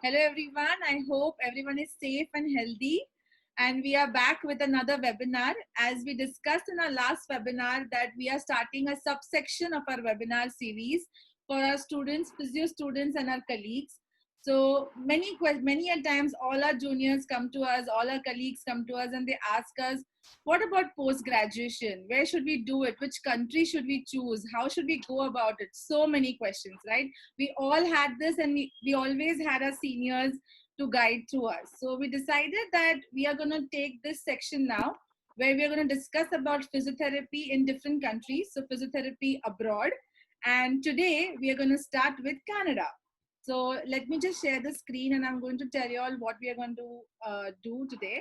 Hello everyone, I hope everyone is safe and healthy. And we are back with another webinar. As we discussed in our last webinar that we are starting a subsection of our webinar series for our students, physio students and our colleagues. So many a times all our juniors come to us, all our colleagues come to us and they ask us, what about post-graduation? Where should we do it? Which country should we choose? How should we go about it? So many questions, right? We all had this and we always had our seniors to guide to us. So we decided that we are going to take this section now where we are going to discuss about physiotherapy in different countries. So physiotherapy abroad. And today we are going to start with Canada. So let me just share the screen and I'm going to tell you all what we are going to do today.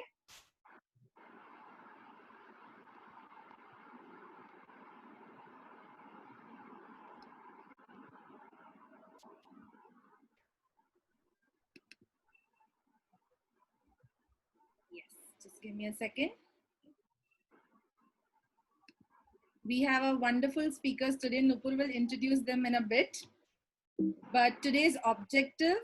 Yes, just give me a second. We have a wonderful speakers today. Nupur will introduce them in a bit. But today's objective,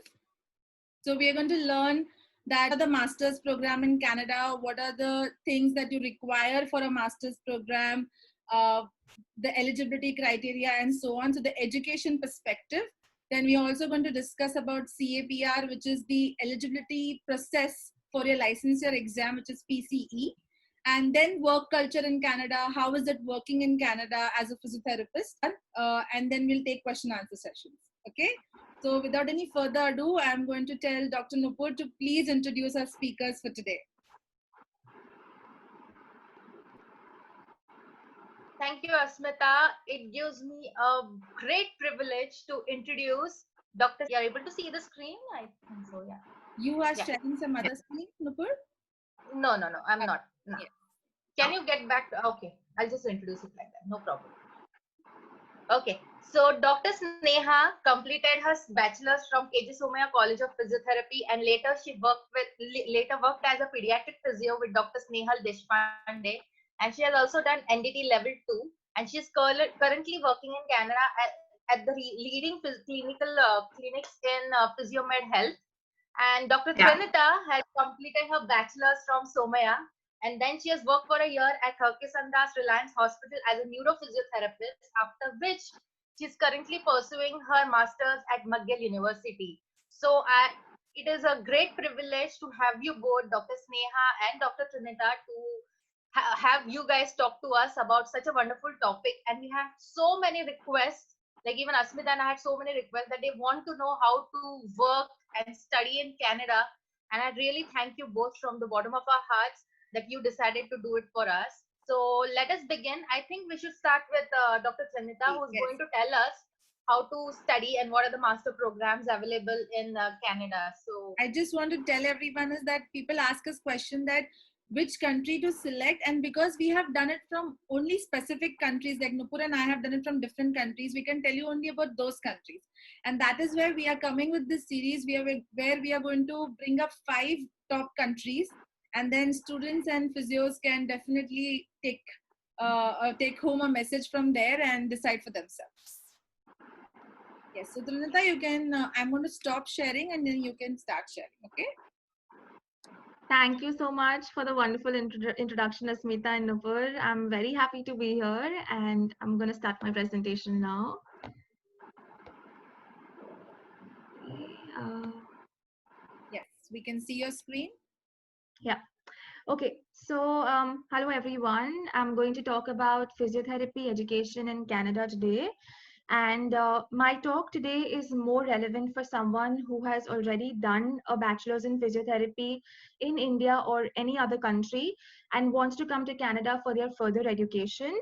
so we are going to learn that the master's program in Canada, what are the things that you require for a master's program, the eligibility criteria and so on. So the education perspective. Then we are also going to discuss about CAPR, which is the eligibility process for your licensure exam, which is PCE. And then work culture in Canada. How is it working in Canada as a physiotherapist? And then we'll take question answer sessions. Okay. So without any further ado, I'm going to tell Dr. Nupur to please introduce our speakers for today. Thank you, Asmita. It gives me a great privilege to introduce Dr. You're able to see the screen? I think so, yeah. You are sharing some other screen, Nupur? No, I'm not. No. Yes. Can you get back to, okay, I'll just introduce it like that. No problem. Okay, so Dr. Sneha completed her bachelor's from KG Somaya College of Physiotherapy, and later she worked as a pediatric physio with Dr. Snehal Deshpande, and she has also done NDT level 2, and she is currently working in Canada at the leading clinics in Physiomed Health. And Dr. Trinita has completed her bachelor's from Somaya, and then she has worked for a year at Harkisandas Reliance Hospital as a neurophysiotherapist, after which she is currently pursuing her master's at McGill University. So it is a great privilege to have you both, Dr. Sneha and Dr. Trinita, to have you guys talk to us about such a wonderful topic. And we have so many requests, like even Asmita and I had so many requests that they want to know how to work and study in Canada. And I really thank you both from the bottom of our hearts that you decided to do it for us. So let us begin. I think we should start with Dr. Trinita, who's going to tell us how to study and what are the master programs available in Canada. So I just want to tell everyone is that people ask us question that which country to select, and because we have done it from only specific countries, like Nupur and I have done it from different countries, we can tell you only about those countries. And that is where we are coming with this series where we are going to bring up 5 top countries, and then students and physios can definitely take home a message from there and decide for themselves. Yes, so Trinita, you can, I'm going to stop sharing and then you can start sharing, okay? Thank you so much for the wonderful introduction, Asmita and Nupur. I'm very happy to be here and I'm going to start my presentation now. Yes, we can see your screen. Yeah. Okay, so hello everyone. I'm going to talk about physiotherapy education in Canada today. And my talk today is more relevant for someone who has already done a bachelor's in physiotherapy in India or any other country and wants to come to Canada for their further education.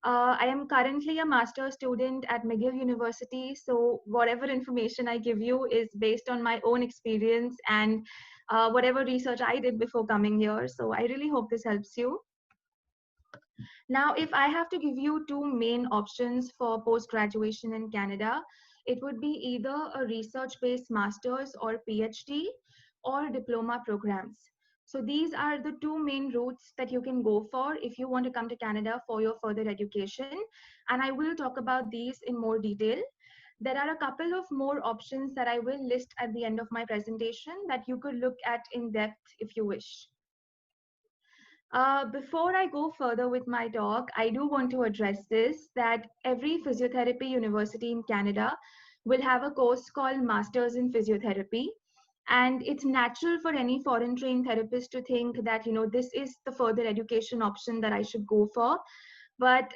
I am currently a master's student at McGill University, so whatever information I give you is based on my own experience and whatever research I did before coming here. So I really hope this helps you. Now, if I have to give you 2 main options for post-graduation in Canada, it would be either a research-based master's or PhD or diploma programs. So these are the 2 main routes that you can go for if you want to come to Canada for your further education. And I will talk about these in more detail. There are a couple of more options that I will list at the end of my presentation that you could look at in depth if you wish. Before I go further with my talk, I do want to address this, that every physiotherapy university in Canada will have a course called Masters in Physiotherapy. And it's natural for any foreign trained therapist to think that, this is the further education option that I should go for. But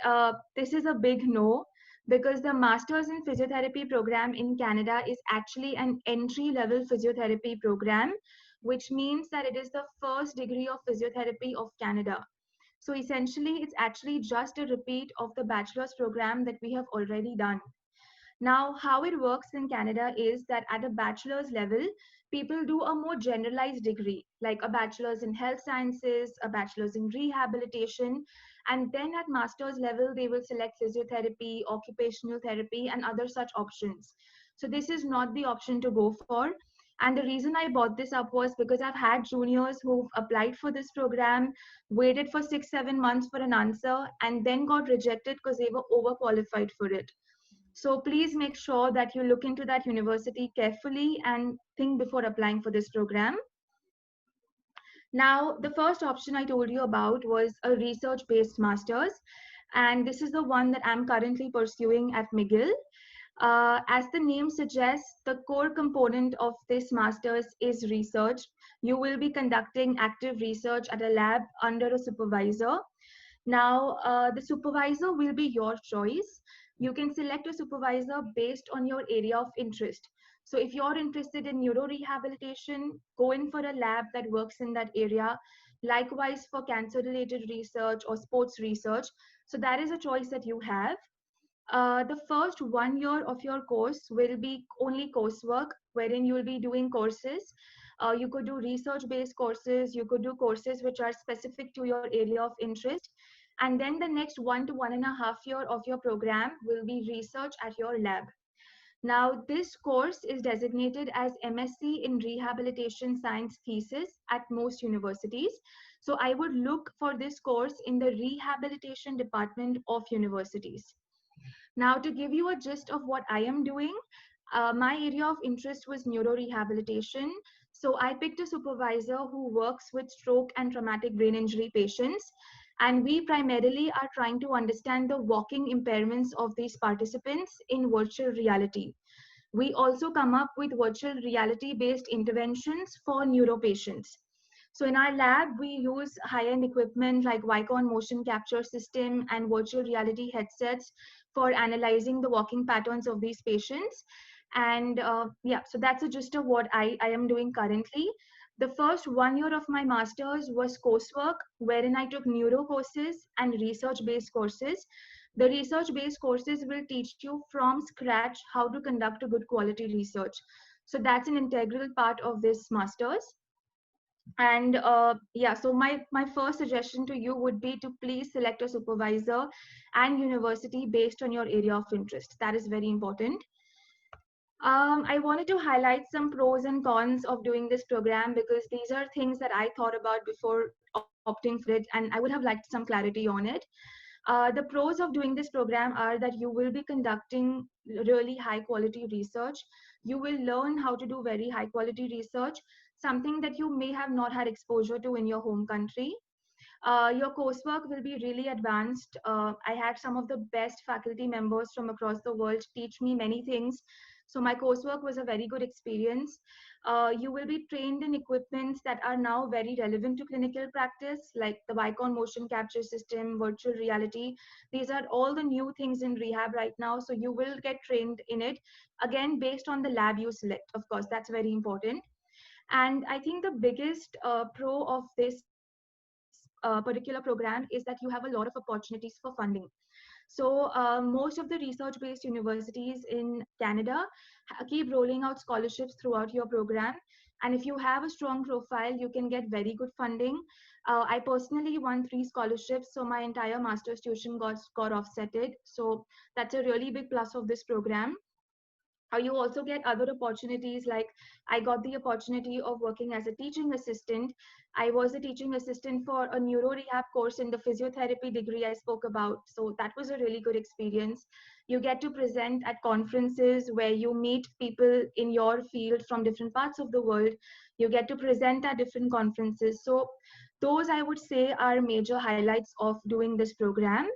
this is a big no, because the Masters in Physiotherapy program in Canada is actually an entry level physiotherapy program, which means that it is the first degree of physiotherapy of Canada. So essentially, it's actually just a repeat of the bachelor's program that we have already done. Now, how it works in Canada is that at a bachelor's level, people do a more generalized degree, like a bachelor's in health sciences, a bachelor's in rehabilitation, and then at master's level, they will select physiotherapy, occupational therapy, and other such options. So this is not the option to go for. And the reason I brought this up was because I've had juniors who've applied for this program, waited for 6-7 months for an answer, and then got rejected because they were overqualified for it. So please make sure that you look into that university carefully and think before applying for this program. Now, the first option I told you about was a research-based master's, and this is the one that I'm currently pursuing at McGill. As the name suggests, the core component of this master's is research. You will be conducting active research at a lab under a supervisor. Now, the supervisor will be your choice. You can select a supervisor based on your area of interest. So if you're interested in neuro rehabilitation, go in for a lab that works in that area. Likewise for cancer related research or sports research. So that is a choice that you have. The first 1 year of your course will be only coursework, wherein you will be doing courses. You could do research-based courses, you could do courses which are specific to your area of interest. And then the next 1 to 1.5 year of your program will be research at your lab. Now, this course is designated as MSc in Rehabilitation Science thesis at most universities. So I would look for this course in the rehabilitation department of universities. Now, to give you a gist of what I am doing, my area of interest was neuro rehabilitation. So I picked a supervisor who works with stroke and traumatic brain injury patients. And we primarily are trying to understand the walking impairments of these participants in virtual reality. We also come up with virtual reality based interventions for neuro patients. So in our lab, we use high-end equipment like Vicon motion capture system and virtual reality headsets for analyzing the walking patterns of these patients. And yeah, so that's a gist of what I am doing currently. The first 1 year of my master's was coursework, wherein I took neuro courses and research-based courses. The research-based courses will teach you from scratch how to conduct a good quality research. So that's an integral part of this master's. And yeah, so my first suggestion to you would be to please select a supervisor and university based on your area of interest. That is very important. I wanted to highlight some pros and cons of doing this program because these are things that I thought about before opting for it, and I would have liked some clarity on it. The pros of doing this program are that you will be conducting really high quality research. You will learn how to do very high quality research, something that you may have not had exposure to in your home country. Your coursework will be really advanced. I had some of the best faculty members from across the world teach me many things. So my coursework was a very good experience. You will be trained in equipments that are now very relevant to clinical practice, like the Vicon motion capture system, virtual reality. These are all the new things in rehab right now. So you will get trained in it, again, based on the lab you select. Of course, that's very important. And I think the biggest pro of this particular program is that you have a lot of opportunities for funding. So most of the research-based universities in Canada keep rolling out scholarships throughout your program. And if you have a strong profile, you can get very good funding. I personally won 3 scholarships, so my entire master's tuition got offsetted. So that's a really big plus of this program. Or you also get other opportunities, like I got the opportunity of working as a teaching assistant. I was a teaching assistant for a neuro rehab course in the physiotherapy degree I spoke about, so that was a really good experience. You get to present at conferences where you meet people in your field from different parts of the world. You get to present at different conferences. So those, I would say, are major highlights of doing this program.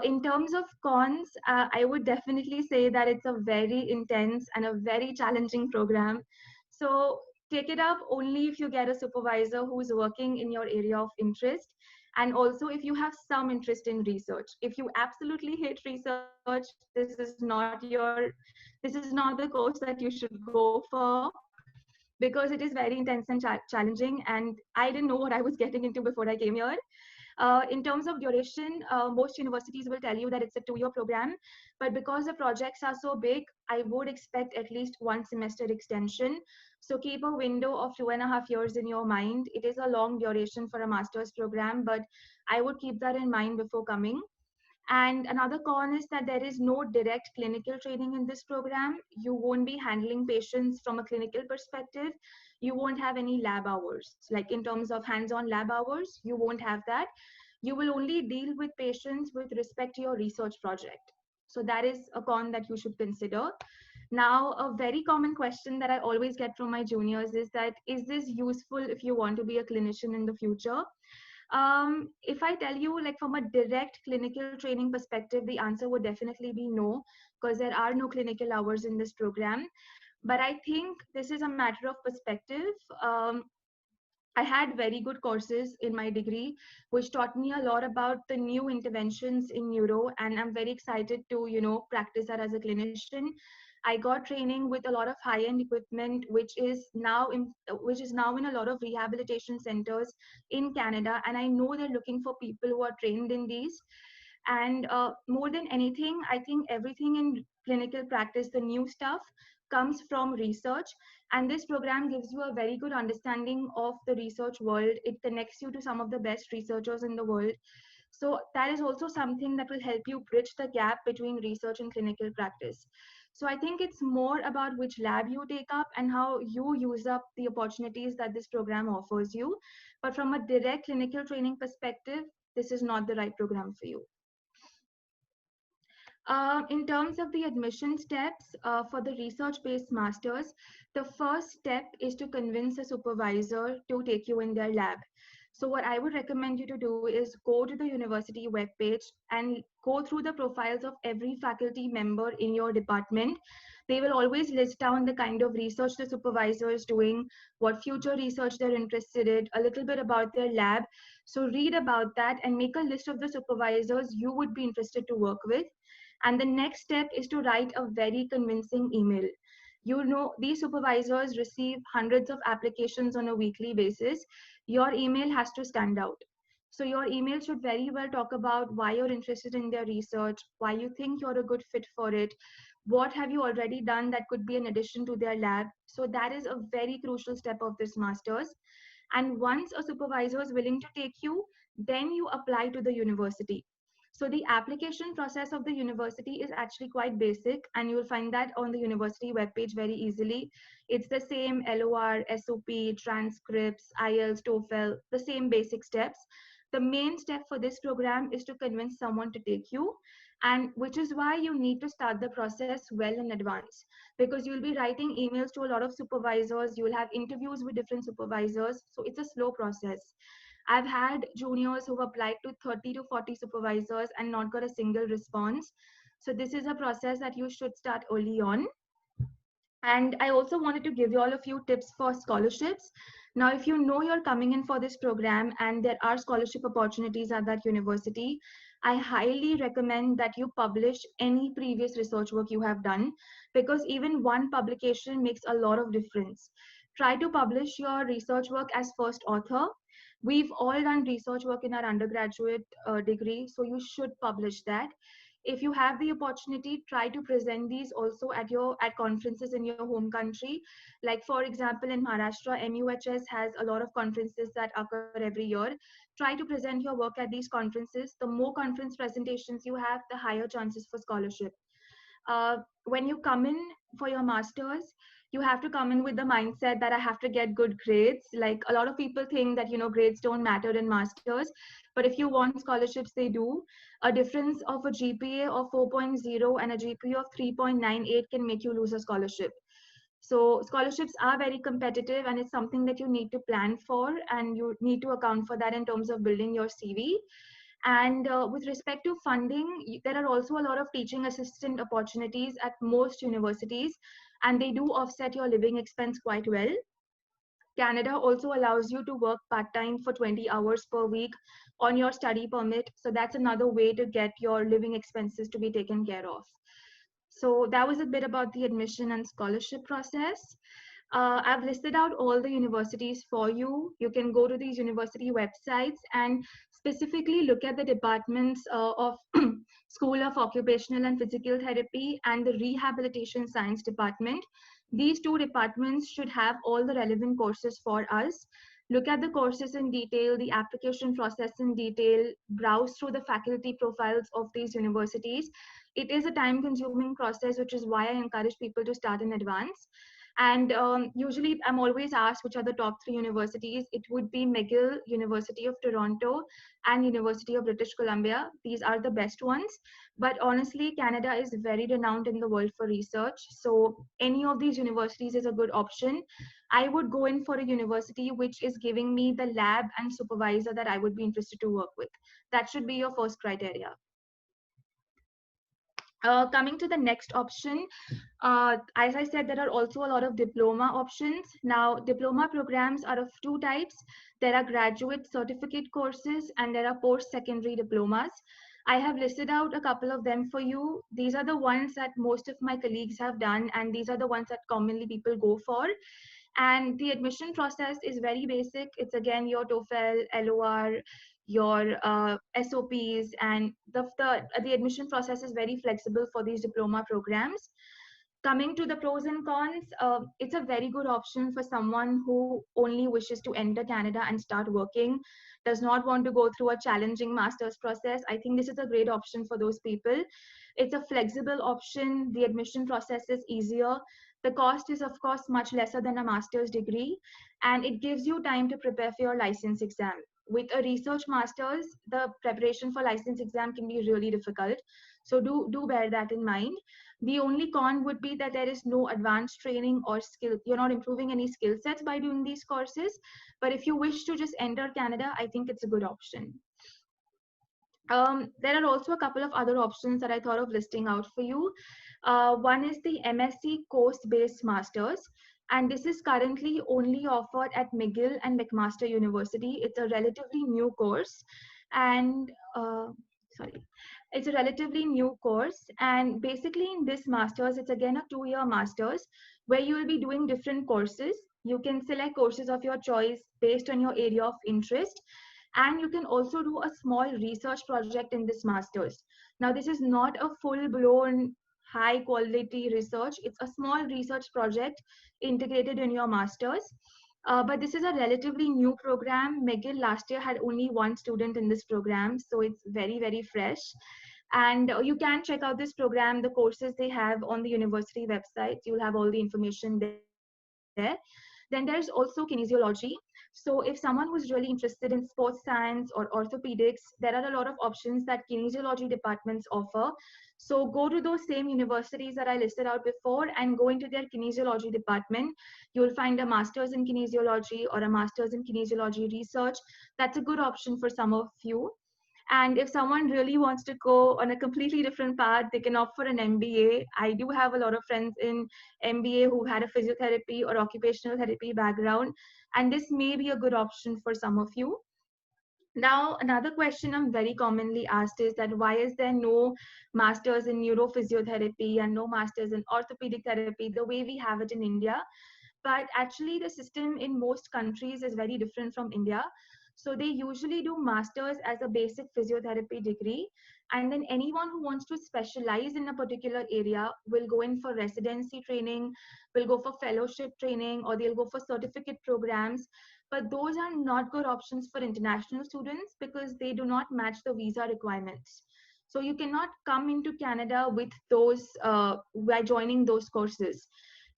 In terms of cons, I would definitely say that it's a very intense and a very challenging program. So take it up only if you get a supervisor who's working in your area of interest, and also if you have some interest in research. If you absolutely hate research, this is not the course that you should go for, because it is very intense and challenging, and I didn't know what I was getting into before I came here. In terms of duration, most universities will tell you that it's a 2-year program, but because the projects are so big, I would expect at least 1 semester extension. So keep a window of 2.5 years in your mind. It is a long duration for a master's program, but I would keep that in mind before coming. And another con is that there is no direct clinical training in this program. You won't be handling patients from a clinical perspective. You won't have any lab hours. Like in terms of hands-on lab hours, you won't have that. You will only deal with patients with respect to your research project. So that is a con that you should consider. Now, a very common question that I always get from my juniors is that, is this useful if you want to be a clinician in the future? If I tell you, like from a direct clinical training perspective, the answer would definitely be no, because there are no clinical hours in this program. But I think this is a matter of perspective. I had very good courses in my degree, which taught me a lot about the new interventions in neuro, and I'm very excited to, practice that as a clinician. I got training with a lot of high-end equipment, which is now in a lot of rehabilitation centers in Canada, and I know they're looking for people who are trained in these. And more than anything, I think everything in clinical practice, the new stuff, comes from research. And this program gives you a very good understanding of the research world. It connects you to some of the best researchers in the world. So that is also something that will help you bridge the gap between research and clinical practice. So I think it's more about which lab you take up and how you use up the opportunities that this program offers you. But from a direct clinical training perspective, this is not the right program for you. In terms of the admission steps for the research-based masters, the first step is to convince a supervisor to take you in their lab. So what I would recommend you to do is go to the university webpage and go through the profiles of every faculty member in your department. They will always list down the kind of research the supervisor is doing, what future research they're interested in, a little bit about their lab. So read about that and make a list of the supervisors you would be interested to work with. And the next step is to write a very convincing email. These supervisors receive hundreds of applications on a weekly basis. Your email has to stand out. So your email should very well talk about why you're interested in their research, why you think you're a good fit for it, what have you already done that could be an addition to their lab. So that is a very crucial step of this master's. And once a supervisor is willing to take you, then you apply to the university. So the application process of the university is actually quite basic, and you'll find that on the university webpage very easily. It's the same LOR, SOP, transcripts, IELTS, TOEFL, the same basic steps. The main step for this program is to convince someone to take you, and which is why you need to start the process well in advance, because you'll be writing emails to a lot of supervisors, you'll have interviews with different supervisors, so it's a slow process. I've had juniors who've applied to 30 to 40 supervisors and not got a single response. So this is a process that you should start early on. And I also wanted to give you all a few tips for scholarships. Now, if you know you're coming in for this program and there are scholarship opportunities at that university, I highly recommend that you publish any previous research work you have done, because even one publication makes a lot of difference. Try to publish your research work as first author. We've all done research work in our undergraduate degree, so you should publish that. If you have the opportunity, try to present these also at conferences in your home country. Like for example, in Maharashtra, MUHS has a lot of conferences that occur every year. Try to present your work at these conferences. The more conference presentations you have, the higher chances for scholarship. when you come in for your masters, you have to come in with the mindset that I have to get good grades. Like a lot of people think that, grades don't matter in masters, but if you want scholarships, they do. A difference of a GPA of 4.0 and a GPA of 3.98 can make you lose a scholarship. So scholarships are very competitive, and it's something that you need to plan for, and you need to account for that in terms of building your CV. And with respect to funding, there are also a lot of teaching assistant opportunities at most universities, and they do offset your living expense quite well. Canada also allows you to work part-time for 20 hours per week on your study permit. So that's another way to get your living expenses to be taken care of. So that was a bit about the admission and scholarship process. I've listed out all the universities for you. You can go to these university websites and specifically look at the departments of School of Occupational and Physical Therapy and the Rehabilitation Science Department. These two departments should have all the relevant courses for us. Look at the courses in detail, the application process in detail, browse through the faculty profiles of these universities. It is a time-consuming process, which is why I encourage people to start in advance. And usually I'm always asked which are the top 3 universities. It would be McGill, University of Toronto, and University of British Columbia. These are the best ones. But honestly, Canada is very renowned in the world for research. So any of these universities is a good option. I would go in for a university which is giving me the lab and supervisor that I would be interested to work with. That should be your first criteria. Coming to the next option, as I said, there are also a lot of diploma options. Now, diploma programs are of 2 types. There are graduate certificate courses and there are post-secondary diplomas. I have listed out a couple of them for you. These are the ones that most of my colleagues have done, and these are the ones that commonly people go for. And the admission process is very basic. It's again your TOEFL, LOR, your SOPs, and the admission process is very flexible for these diploma programs. Coming to the pros and cons, it's a very good option for someone who only wishes to enter Canada and start working, does not want to go through a challenging master's process. I think this is a great option for those people. It's a flexible option. The admission process is easier. The cost is, of course, much lesser than a master's degree, and it gives you time to prepare for your license exam. With a research master's, the preparation for license exam can be really difficult. So do bear that in mind. The only con would be that there is no advanced training or skill. You're not improving any skill sets by doing these courses. But if you wish to just enter Canada, I think it's a good option. There are also a couple of other options that I thought of listing out for you. One is the MSc course-based masters, and this is currently only offered at McGill and McMaster University. It's a relatively new course, and it's a relatively new course. And basically in this masters, it's again a 2-year masters where you will be doing different courses. You can select courses of your choice based on your area of interest. And you can also do a small research project in this masters. Now, this is not a full-blown high quality research. It's a small research project integrated in your masters. But this is a relatively new program. McGill last year had only 1 student in this program, so it's very, very fresh. And you can check out this program, the courses they have on the university website. You'll have all the information there. Then there's also kinesiology. So if someone who's really interested in sports science or orthopedics, there are a lot of options that kinesiology departments offer. So go to those same universities that I listed out before and go into their kinesiology department. You'll find a master's in kinesiology or a master's in kinesiology research. That's a good option for some of you. And if someone really wants to go on a completely different path, they can opt for an MBA. I do have a lot of friends in MBA who had a physiotherapy or occupational therapy background, and this may be a good option for some of you. Now, another question I'm very commonly asked is that why is there no masters in neurophysiotherapy and no masters in orthopedic therapy the way we have it in India? But actually the system in most countries is very different from India. So they usually do masters as a basic physiotherapy degree. And then anyone who wants to specialize in a particular area will go in for residency training, will go for fellowship training, or they'll go for certificate programs. But those are not good options for international students because they do not match the visa requirements. So you cannot come into Canada with those by joining those courses.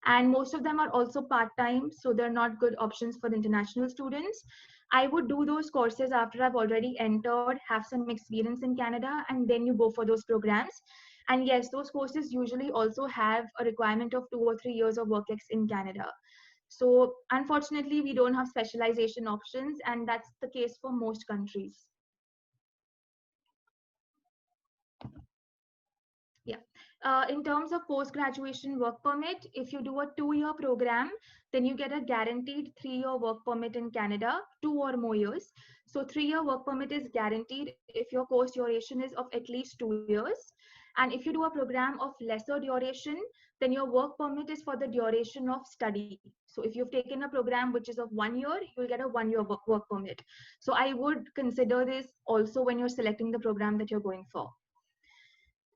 And most of them are also part-time, so they're not good options for the international students. I would do those courses after I've already entered, have some experience in Canada, and then you go for those programs. And yes, those courses usually also have a requirement of 2 or 3 years of work ex in Canada. So unfortunately, we don't have specialization options, and that's the case for most countries. Yeah. In terms of post-graduation work permit, if you do a 2-year program, then you get a guaranteed 3-year work permit in Canada, 2 or more years. So 3-year work permit is guaranteed if your course duration is of at least 2 years. And if you do a program of lesser duration, then your work permit is for the duration of study. So if you've taken a program which is of 1 year, you'll get a 1-year work permit. So I would consider this also when you're selecting the program that you're going for.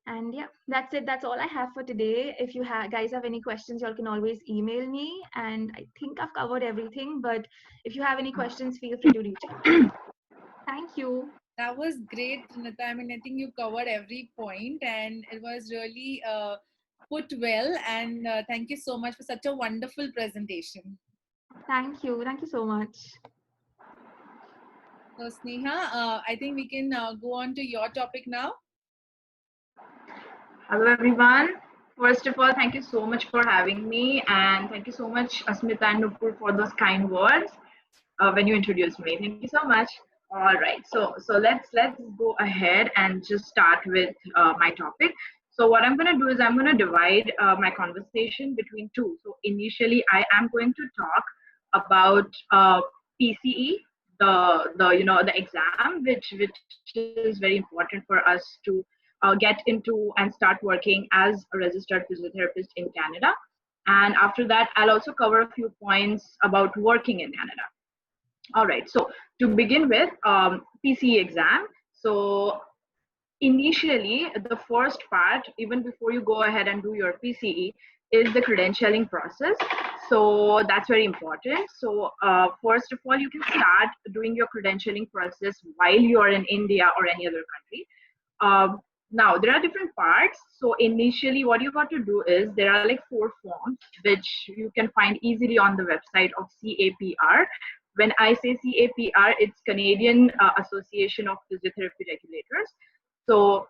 And yeah, that's it. That's all I have for today. If you guys have any questions, y'all can always email me. And I think I've covered everything, but if you have any questions, feel free to reach out. Thank you. That was great, Trinita. I mean, I think you covered every point and it was really put well. And thank you so much for such a wonderful presentation. Thank you. Thank you so much. So, Sneha, I think we can go on to your topic now. Hello, everyone. First of all, thank you so much for having me, and thank you so much, Asmita and Nupur, for those kind words when you introduced me. Thank you so much. All right, so let's go ahead and just start with my topic. So what I'm going to do is I'm going to divide my conversation between two. So initially, I am going to talk about PCE, the exam, which is very important for us to get into and start working as a registered physiotherapist in Canada. And after that, I'll also cover a few points about working in Canada. All right, so to begin with, PCE exam. So initially, the first part, even before you go ahead and do your PCE, is the credentialing process. So that's very important. So first of all, you can start doing your credentialing process while you are in India or any other country. Now, there are different parts. So initially, what you got to do is there are like 4 forms, which you can find easily on the website of CAPR. When I say CAPR, it's Canadian Association of Physiotherapy Regulators. So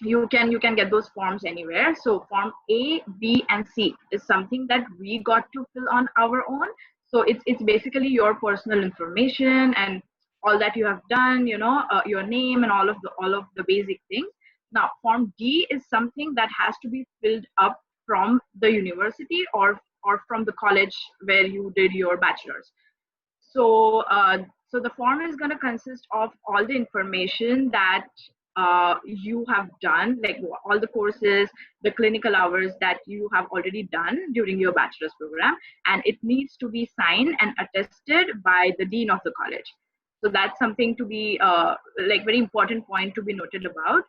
you can get those forms anywhere. So form A, B, and C is something that we got to fill on our own. So it's basically your personal information and all that you have done, your name and all of the basic things. Now form D is something that has to be filled up from the university or from the college where you did your bachelor's. So so the form is going to consist of all the information that you have done, like all the courses, the clinical hours that you have already done during your bachelor's program, and it needs to be signed and attested by the dean of the college. So that's something to be like very important point to be noted about.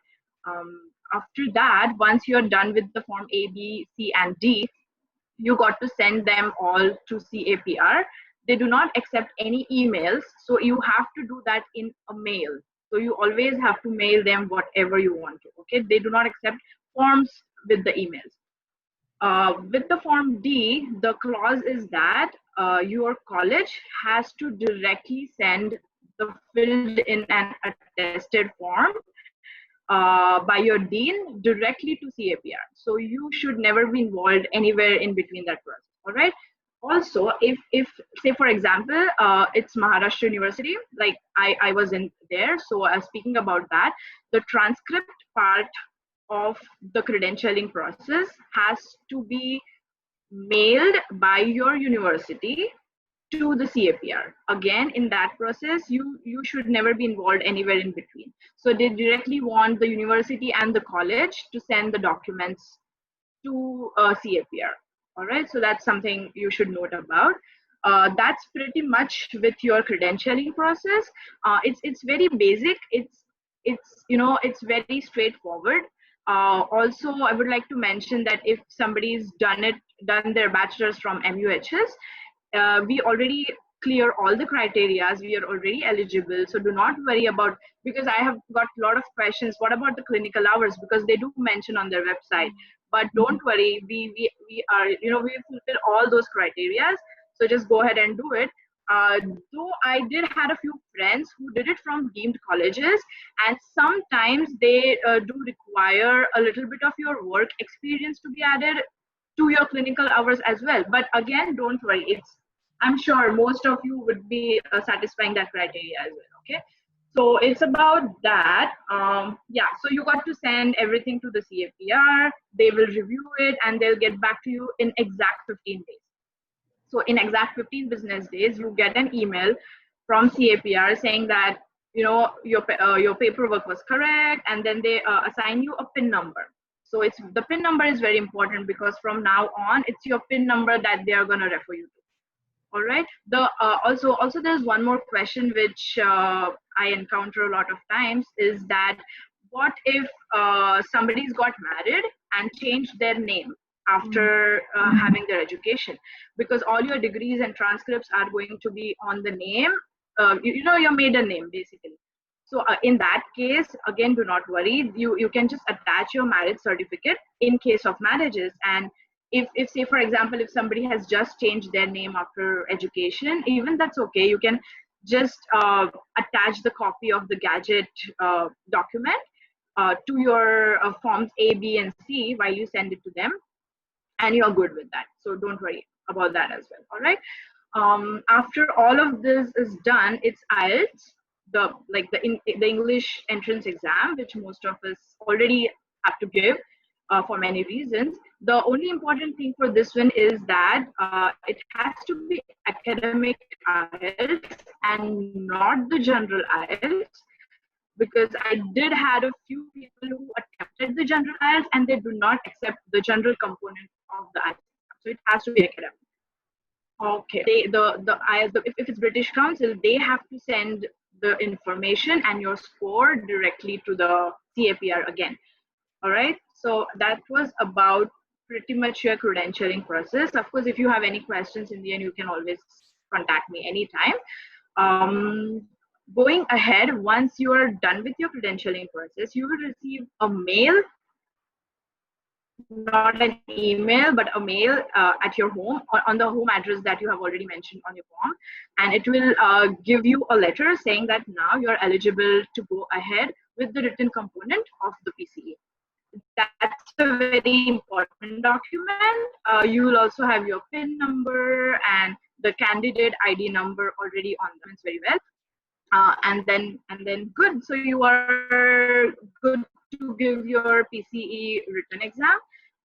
After that, once you're done with the form A, B, C, and D, you got to send them all to CAPR. They do not accept any emails, so you have to do that in a mail. So you always have to mail them whatever you want to. Okay, they do not accept forms with the emails. With the form D, the clause is that your college has to directly send the filled in and attested form by your dean directly to CAPR. So you should never be involved anywhere in between that process. All right. Also, if say for example, it's Maharashtra University, like I was in there. So speaking about that, the transcript part of the credentialing process has to be mailed by your university to the CAPR. Again, in that process, you should never be involved anywhere in between. So they directly want the university and the college to send the documents to CAPR. All right, so that's something you should note about. That's pretty much with your credentialing process. It's very basic. It's very straightforward. Also, I would like to mention that if somebody's done their bachelor's from MUHS, we already clear all the criteria. We are already eligible, so do not worry about, because I have got a lot of questions. What about the clinical hours? Because they do mention on their website, but don't worry, we are, we fulfill all those criteria. So just go ahead and do it. Though I did had a few friends who did it from deemed colleges, and sometimes they do require a little bit of your work experience to be added to your clinical hours as well. But again, don't worry, I'm sure most of you would be satisfying that criteria as well. Okay, so it's about that. Yeah, so you got to send everything to the CAPR. They will review it and they'll get back to you in exact 15 days. So in exact 15 business days, you get an email from CAPR saying that your paperwork was correct, and then they assign you a PIN number. So the PIN number is very important, because from now on, it's your PIN number that they are going to refer you to. All right. Also there's one more question which I encounter a lot of times, is that what if somebody's got married and changed their name after having their education, because all your degrees and transcripts are going to be on the name, your maiden name basically. So in that case, again, do not worry. You can just attach your marriage certificate in case of marriages. And if say, for example, if somebody has just changed their name after education, even that's okay. You can just attach the copy of the gadget document to your forms A, B, and C while you send it to them, and you're good with that. So don't worry about that as well. All right. After all of this is done, it's IELTS, the English entrance exam, which most of us already have to give for many reasons. The only important thing for this one is that it has to be academic IELTS and not the general IELTS, because I did had a few people who attempted the general IELTS and they do not accept the general component of the IELTS. So it has to be academic. Okay. If it's British Council, they have to send the information and your score directly to the CAPR again. All right. So that was about pretty much your credentialing process. Of course, if you have any questions in the end, you can always contact me anytime. Going ahead, once you are done with your credentialing process, you will receive a mail, not an email, but a mail at your home, or on the home address that you have already mentioned on your form. And it will give you a letter saying that now you're eligible to go ahead with the written component of the PCE. That's a very important document. You will also have your PIN number and the candidate ID number already on them. It's very well. And then good. So you are good to give your PCE written exam.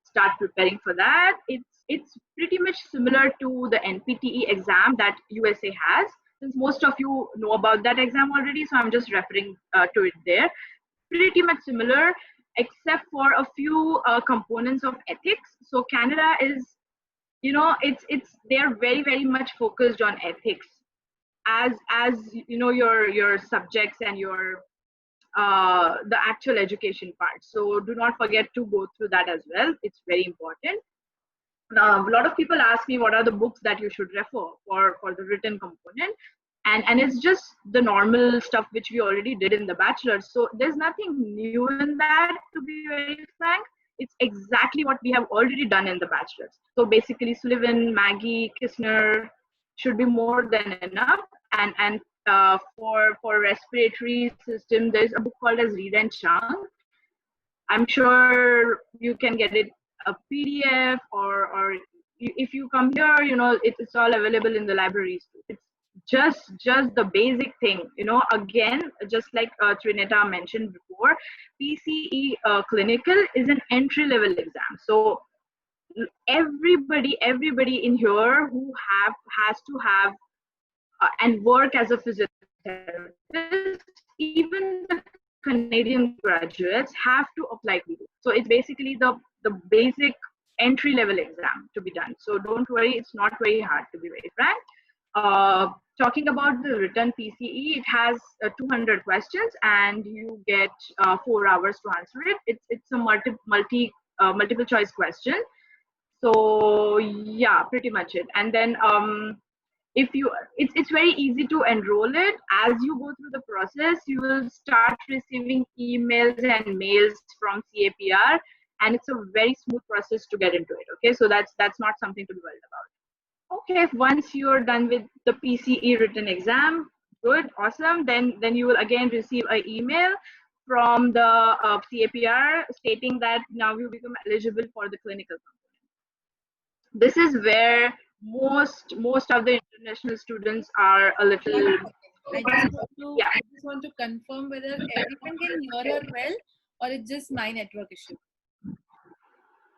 Start preparing for that. It's pretty much similar to the NPTE exam that USA has. Since most of you know about that exam already, so I'm just referring to it there. Pretty much similar, except for a few components of ethics. So Canada is, they are very, very much focused on ethics as your subjects and your the actual education part. So do not forget to go through that as well. It's very important. A lot of people ask me what are the books that you should refer for the written component, and it's just the normal stuff which we already did in the bachelor's. So there's nothing new in that, to be very frank. It's exactly what we have already done in the bachelor's. So basically Sullivan, Maggie, Kistner should be more than enough. And for respiratory system, there's a book called as Reed and Chung. I'm sure you can get it a PDF, or if you come here, it's all available in the libraries. It's just the basic thing, again, just like Trinita mentioned before, PCE clinical is an entry-level exam. So everybody in here who has to have and work as a physiotherapist, even the Canadian graduates have to apply to do. So it's basically the basic entry-level exam to be done. So don't worry, it's not very hard, to be very frank. Talking about the written PCE, it has 200 questions and you get 4 hours to answer it. It's a multiple choice question. So yeah, pretty much it. And then if you, it's very easy to enroll it. As you go through the process, you will start receiving emails and mails from CAPR, and it's a very smooth process to get into it. Okay, so that's not something to be worried about. Okay, once you're done with the PCE written exam, good, awesome, then you will again receive an email from the CAPR stating that now you become eligible for the clinical component. This is where most of the international students are a little, yeah. I just want to confirm whether everyone can hear her well, or it's just my network issue.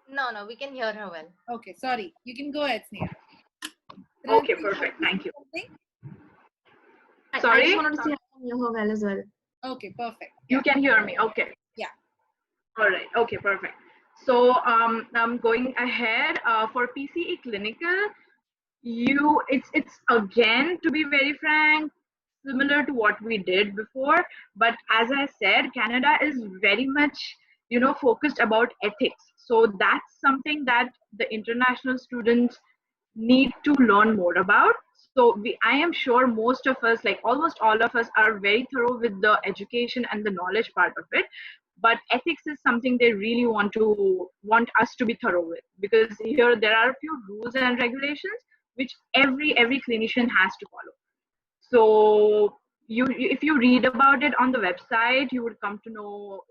No, we can hear her well. Okay, sorry. You can go ahead, Sneha. Okay, perfect. Thank you. I Sorry? just wanted to say I can hear her well as well. Okay, perfect. You can hear me. Okay. Yeah. All right. Okay, perfect. So I'm going ahead for PCE clinical. It's again, to be very frank, similar to what we did before, but as I said, Canada is very much, focused about ethics. So that's something that the international students need to learn more about. So I am sure most of us, like almost all of us, are very thorough with the education and the knowledge part of it, but ethics is something they really want us to be thorough with, because here there are a few rules and regulations which every clinician has to follow. So if you read about it on the website, you would come to know,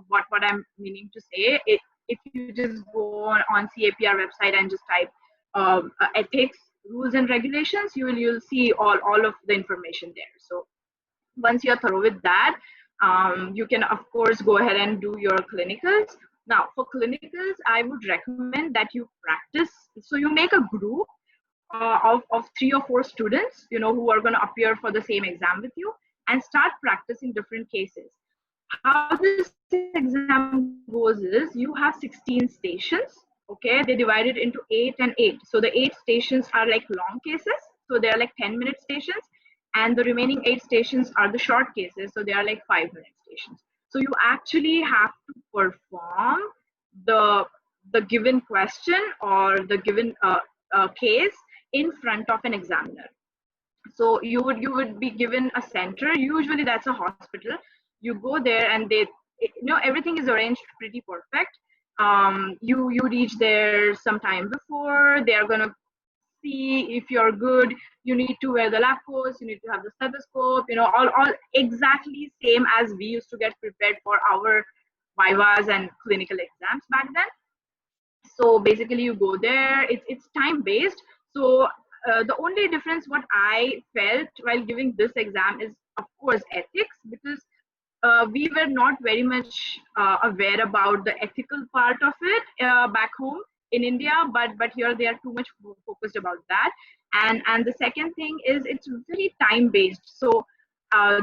what I'm meaning to say. If you just go on CAPR website and just type ethics, rules and regulations, you'll see all of the information there. So once you're thorough with that, you can of course go ahead and do your clinicals. Now for clinicals, I would recommend that you practice. So you make a group of 3 or 4 students, who are going to appear for the same exam with you, and start practicing different cases. How this exam goes is, you have 16 stations. Okay, they divide it into 8 and 8. So the 8 stations are like long cases, so they are like 10-minute stations, and the remaining 8 stations are the short cases, so they are like 5-minute stations. So you actually have to perform the given question or the given case in front of an examiner. So you would be given a center. Usually that's a hospital. You go there and everything is arranged pretty perfect. You reach there sometime before. They are gonna see if you're good. You need to wear the lab coats. You need to have the stethoscope. All exactly same as we used to get prepared for our vivas and clinical exams back then. So basically you go there, it's time based. So the only difference what I felt while giving this exam is of course ethics, because we were not very much aware about the ethical part of it back home in India, but here they are too much focused about that. And the second thing is, it's very time based. So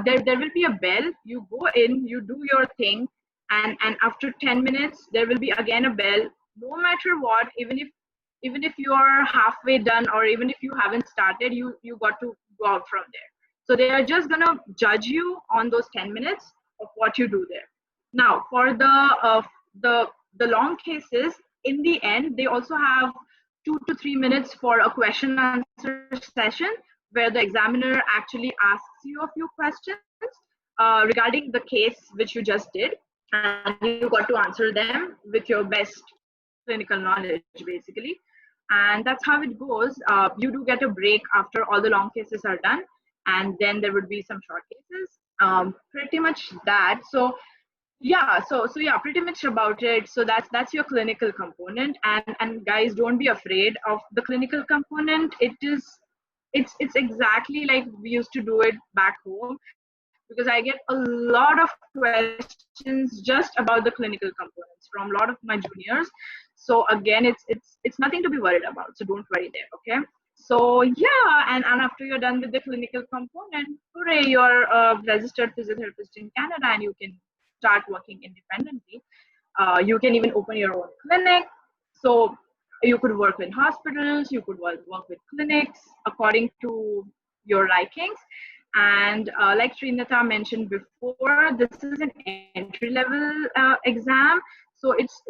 there will be a bell. You go in, you do your thing, and after 10 minutes there will be again a bell. No matter what, even if you are halfway done, or even if you haven't started, you got to go out from there. So they are just gonna judge you on those 10 minutes of what you do there. Now for the long cases, in the end they also have 2 to 3 minutes for a question answer session, where the examiner actually asks you a few questions regarding the case which you just did, and you got to answer them with your best clinical knowledge basically. And that's how it goes. You do get a break after all the long cases are done, and then there would be some short cases. Pretty much that. So yeah, pretty much about it. So that's your clinical component. And guys, don't be afraid of the clinical component. It's exactly like we used to do it back home, because I get a lot of questions just about the clinical components from a lot of my juniors. So again, it's nothing to be worried about, so don't worry there. Okay, so yeah, and after you're done with the clinical component, hooray, you're a registered physiotherapist in Canada, and you can start working independently. You can even open your own clinic. So you could work in hospitals, you could work with clinics according to your likings. And like Srinata mentioned before, this is an entry-level exam. So it's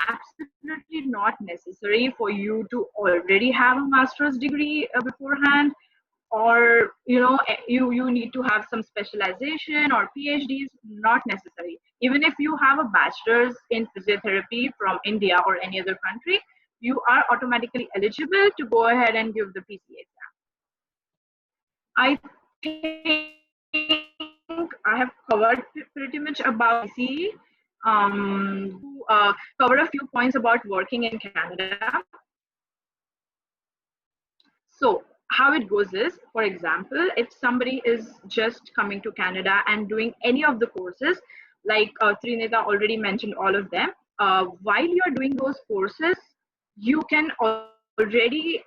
absolutely not necessary for you to already have a master's degree beforehand. or you need to have some specialization or PhDs. Not necessary. Even if you have a bachelor's in physiotherapy from India or any other country, you are automatically eligible to go ahead and give the PCA exam. I think I have covered pretty much about PCE. Covered a few points about working in Canada. So how it goes is, for example, if somebody is just coming to Canada and doing any of the courses, like Trinita already mentioned all of them, while you're doing those courses, you can already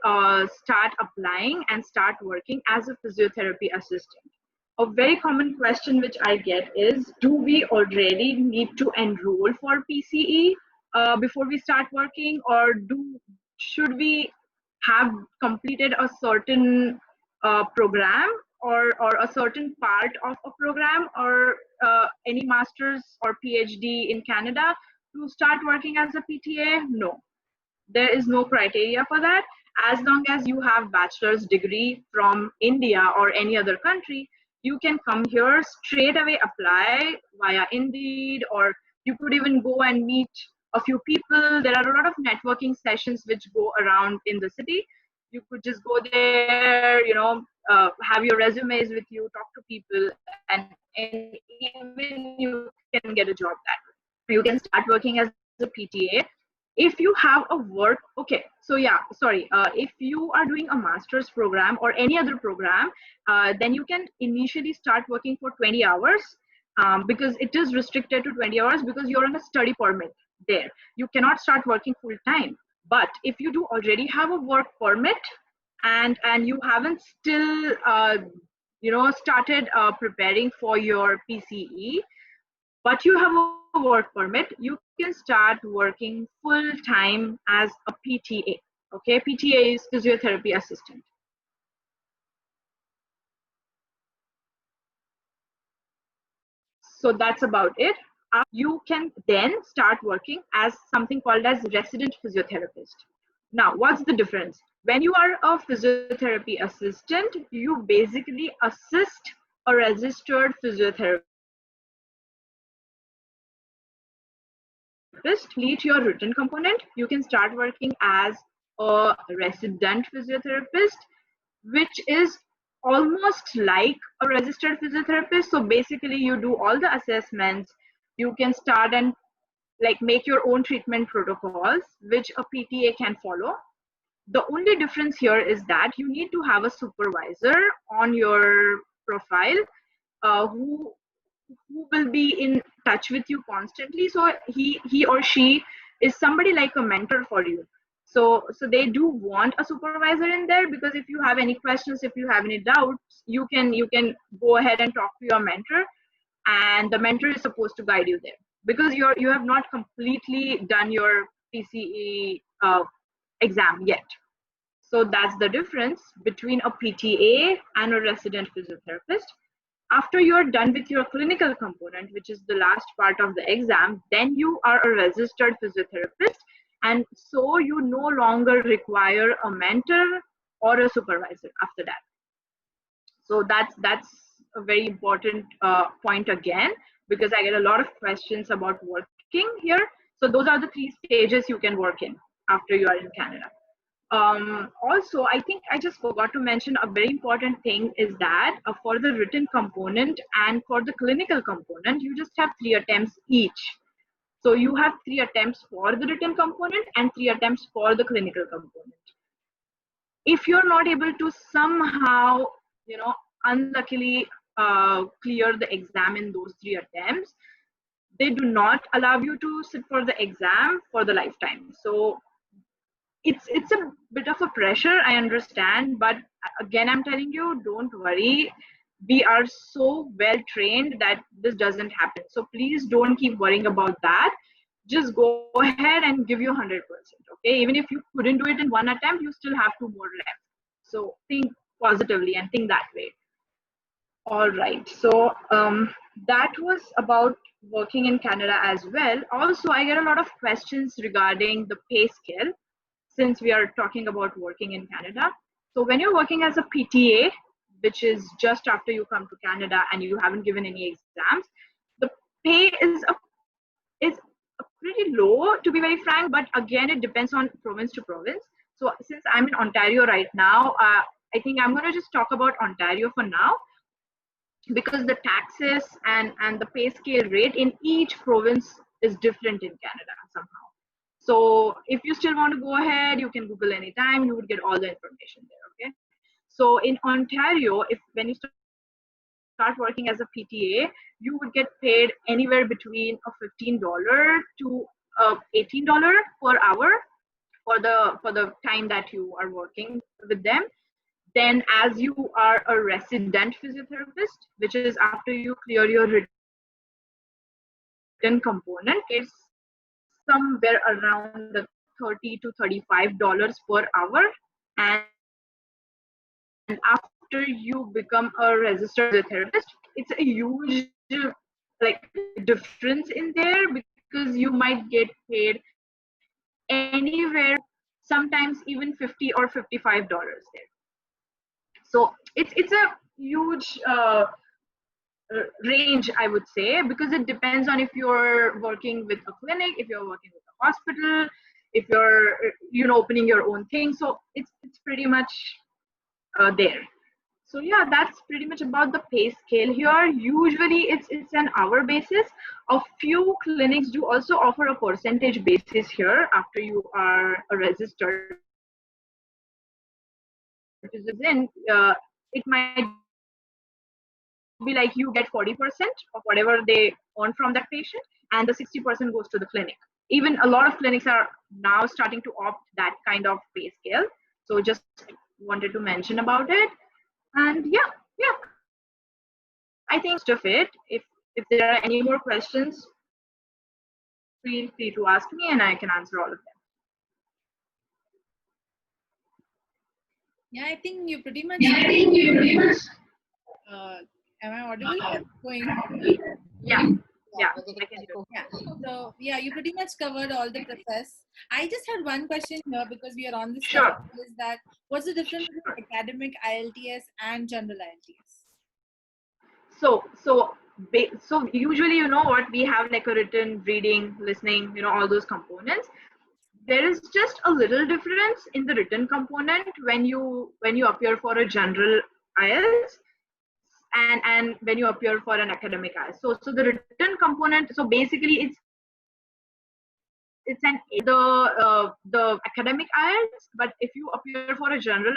start applying and start working as a physiotherapy assistant. A very common question which I get is, do we already need to enroll for PCE before we start working, or should we have completed a certain program or a certain part of a program, or any master's or PhD in Canada to start working as a PTA? No, there is no criteria for that. As long as you have bachelor's degree from India or any other country, you can come here straight away, apply via Indeed, or you could even go and meet a few people. There are a lot of networking sessions which go around in the city. You could just go there, have your resumes with you, talk to people, and even you can get a job that way. You can start working as a PTA. If you have a work, okay, so yeah, sorry, if you are doing a master's program or any other program, then you can initially start working for 20 hours, because it is restricted to 20 hours because you're on a study permit there. You cannot start working full time. But if you do already have a work permit and you haven't still started preparing for your PCE, but you have a work permit, you can start working full time as a PTA. Okay, PTA is physiotherapy assistant. So that's about it. You can then start working as something called as resident physiotherapist. Now, what's the difference? When you are a physiotherapy assistant, you basically assist a registered physiotherapist. Complete your written component, you can start working as a resident physiotherapist, which is almost like a registered physiotherapist. So basically you do all the assessments, you can start and make your own treatment protocols which a PTA can follow. The only difference here is that you need to have a supervisor on your profile who will be in touch with you constantly. So he or she is somebody like a mentor for you. So they do want a supervisor in there, because if you have any questions, if you have any doubts, you can go ahead and talk to your mentor, and the mentor is supposed to guide you there, because you have not completely done your PCE exam yet. So that's the difference between a PTA and a resident physiotherapist. After you're done with your clinical component, which is the last part of the exam, then you are a registered physiotherapist, and so you no longer require a mentor or a supervisor after that. So that's a very important point again, because I get a lot of questions about working here. So those are the 3 stages you can work in after you are in Canada. Also, I think I just forgot to mention a very important thing is that for the written component and for the clinical component, you just have 3 attempts each. So you have 3 attempts for the written component and 3 attempts for the clinical component. If you're not able to somehow, unluckily clear the exam in those 3 attempts, they do not allow you to sit for the exam for the lifetime. So it's a bit of a pressure, I understand, but again, I'm telling you, don't worry. We are so well trained that this doesn't happen. So please don't keep worrying about that. Just go ahead and give you 100%. Okay, even if you couldn't do it in 1 attempt, you still have 2 more left. So think positively and think that way. All right, so that was about working in Canada as well. Also, I get a lot of questions regarding the pay scale, since we are talking about working in Canada. So when you're working as a PTA, which is just after you come to Canada and you haven't given any exams, the pay is pretty low, to be very frank, but again, it depends on province to province. So since I'm in Ontario right now, I think I'm going to just talk about Ontario for now, because the taxes and the pay scale rate in each province is different in Canada somehow. So if you still want to go ahead, you can Google anytime, you would get all the information there, okay? So in Ontario, if when you start working as a PTA, you would get paid anywhere between a $15 to $18 per hour for the time that you are working with them. Then as you are a resident physiotherapist, which is after you clear your written component, it's somewhere around the $30 to $35 per hour. And after you become a registered physiotherapist, it's a huge like difference in there, because you might get paid anywhere, sometimes even $50 or $55 there. So it's a huge range, I would say, because it depends on if you're working with a clinic, if you're working with a hospital, if you're opening your own thing. So it's pretty much there. So yeah, that's pretty much about the pay scale here. Usually it's an hour basis. A few clinics do also offer a percentage basis here after you are a registered. It might be like you get 40% of whatever they earn from that patient, and the 60% goes to the clinic. Even a lot of clinics are now starting to opt that kind of pay scale. So just wanted to mention about it. And yeah, I think most of it. If there are any more questions, feel free to ask me and I can answer all of them. Yeah, I think you pretty much. Am I audible? Going. Yeah. Yeah. So yeah, you pretty much covered all the process. I just had one question here because we are on this Sure. topic, is that what's the difference between academic IELTS and general IELTS? So usually, you know what, we have like a written, reading, listening, all those components. There is just a little difference in the written component when you appear for a general IELTS and when you appear for an academic IELTS. So the written component, so basically it's the academic IELTS, but if you appear for a general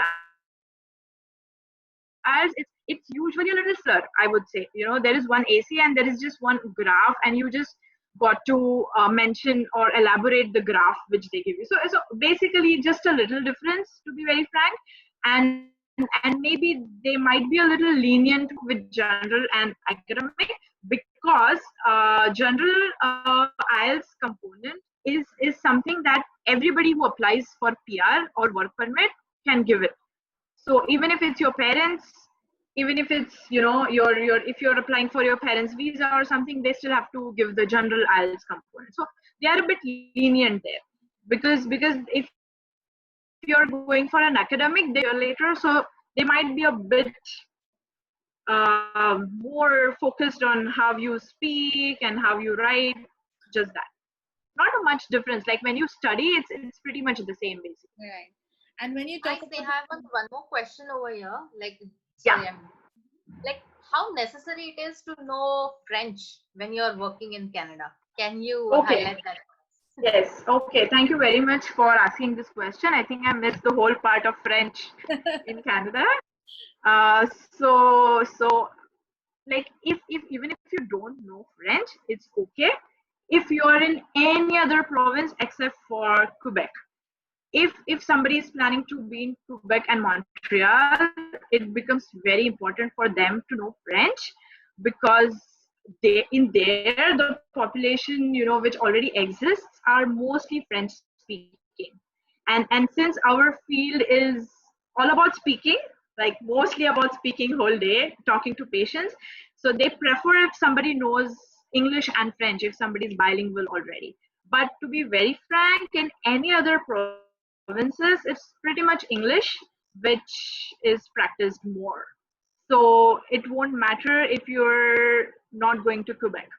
IELTS, it's usually a little slur, I would say. There is one AC and there is just one graph, and you just got to mention or elaborate the graph which they give you. So basically just a little difference, to be very frank, and maybe they might be a little lenient with general and academic, because general IELTS component is something that everybody who applies for PR or work permit can give it. So even if it's your parents, even if it's if you're applying for your parents' visa or something, they still have to give the general IELTS component. So they are a bit lenient there, because if you're going for an academic day or later, so they might be a bit more focused on how you speak and how you write. Just that, not a much difference. Like when you study, it's pretty much the same basically. Right. And when you talk They have one more question over here. Like, Yeah. Like how necessary it is to know French when you're working in Canada. Can you highlight that? Yes. Okay. Thank you very much for asking this question. I think I missed the whole part of French in Canada. So like if even if you don't know French, it's okay. If you're in any other province except for Quebec, if somebody is planning to be in Quebec and Montreal, it becomes very important for them to know French, because the population which already exists are mostly French speaking, and since our field is all about speaking, like mostly about speaking whole day, talking to patients, so they prefer if somebody knows English and French, if somebody is bilingual already. But to be very frank, in any other provinces, it's pretty much English which is practiced more. So it won't matter if you're not going to Quebec.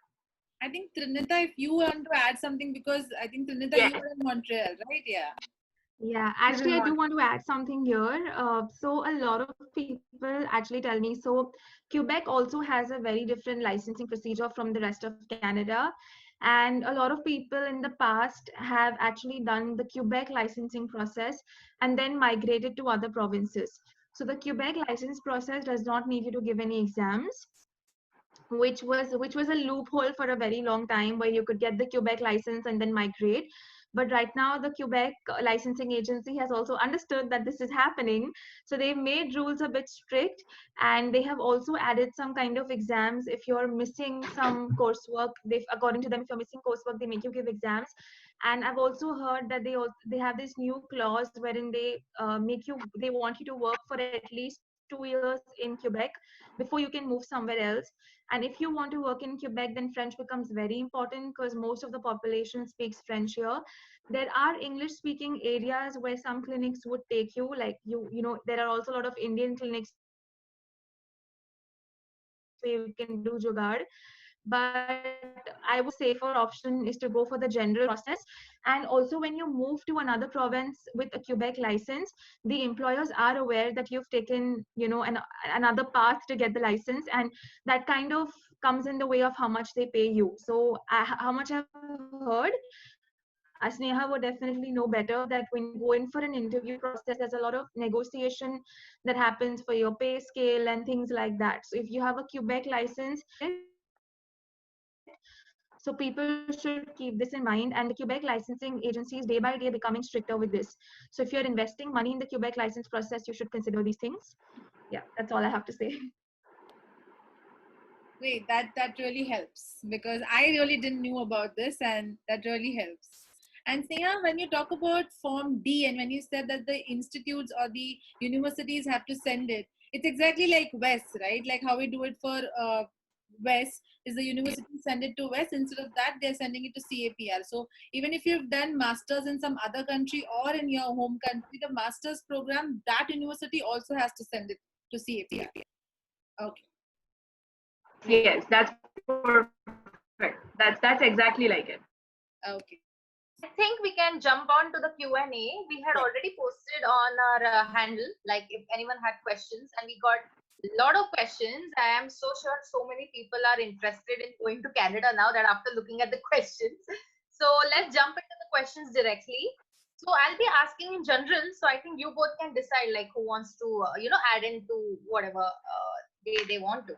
I think Trinita, if you want to add something, because I think Trinita, you Yes. are in Montreal, right? Yeah. Yeah, She's in actually, I do want to add something here. So a lot of people actually tell me, so Quebec also has a very different licensing procedure from the rest of Canada. And a lot of people in the past have actually done the Quebec licensing process and then migrated to other provinces. So the Quebec license process does not need you to give any exams, which was a loophole for a very long time where you could get the Quebec license and then migrate. But right now the Quebec licensing agency has also understood that this is happening, so they've made rules a bit strict, and they have also added some kind of exams. If you're missing some coursework, they, according to them, if you're missing coursework, they make you give exams. And I've also heard that they have this new clause wherein they want you to work for at least 2 years in Quebec before you can move somewhere else. And if you want to work in Quebec, then French becomes very important because most of the population speaks French here. There are English speaking areas where some clinics would take you, like you know, there are also a lot of Indian clinics where you can do jugaad. But I would say the safer option is to go for the general process. And also when you move to another province with a Quebec license, the employers are aware that you've taken, another path to get the license, and that kind of comes in the way of how much they pay you. So how much I've heard, Sneha would definitely know better, that when you go in for an interview process, there's a lot of negotiation that happens for your pay scale and things like that. So if you have a Quebec license, you can get it. So people should keep this in mind, and the Quebec licensing agency is day by day becoming stricter with this. So if you're investing money in the Quebec license process, you should consider these things. Yeah, that's all I have to say. Great. That really helps, because I really didn't know about this, and that really helps. And Sneha, when you talk about Form D, and when you said that the institutes or the universities have to send it, it's exactly like WES, right? Like how we do it for WES, is the university send it to WES. Instead of that, they're sending it to CAPR. So even if you've done masters in some other country or in your home country, the masters program, that university also has to send it to CAPR. Okay. Yes, that's perfect. That's exactly like it. Okay. I think we can jump on to the Q&A. We had already posted on our handle, like if anyone had questions, and we got a lot of questions. I am so sure so many people are interested in going to Canada now that after looking at the questions. So let's jump into the questions directly. So I'll be asking in general. So I think you both can decide like who wants to, add into whatever they want to.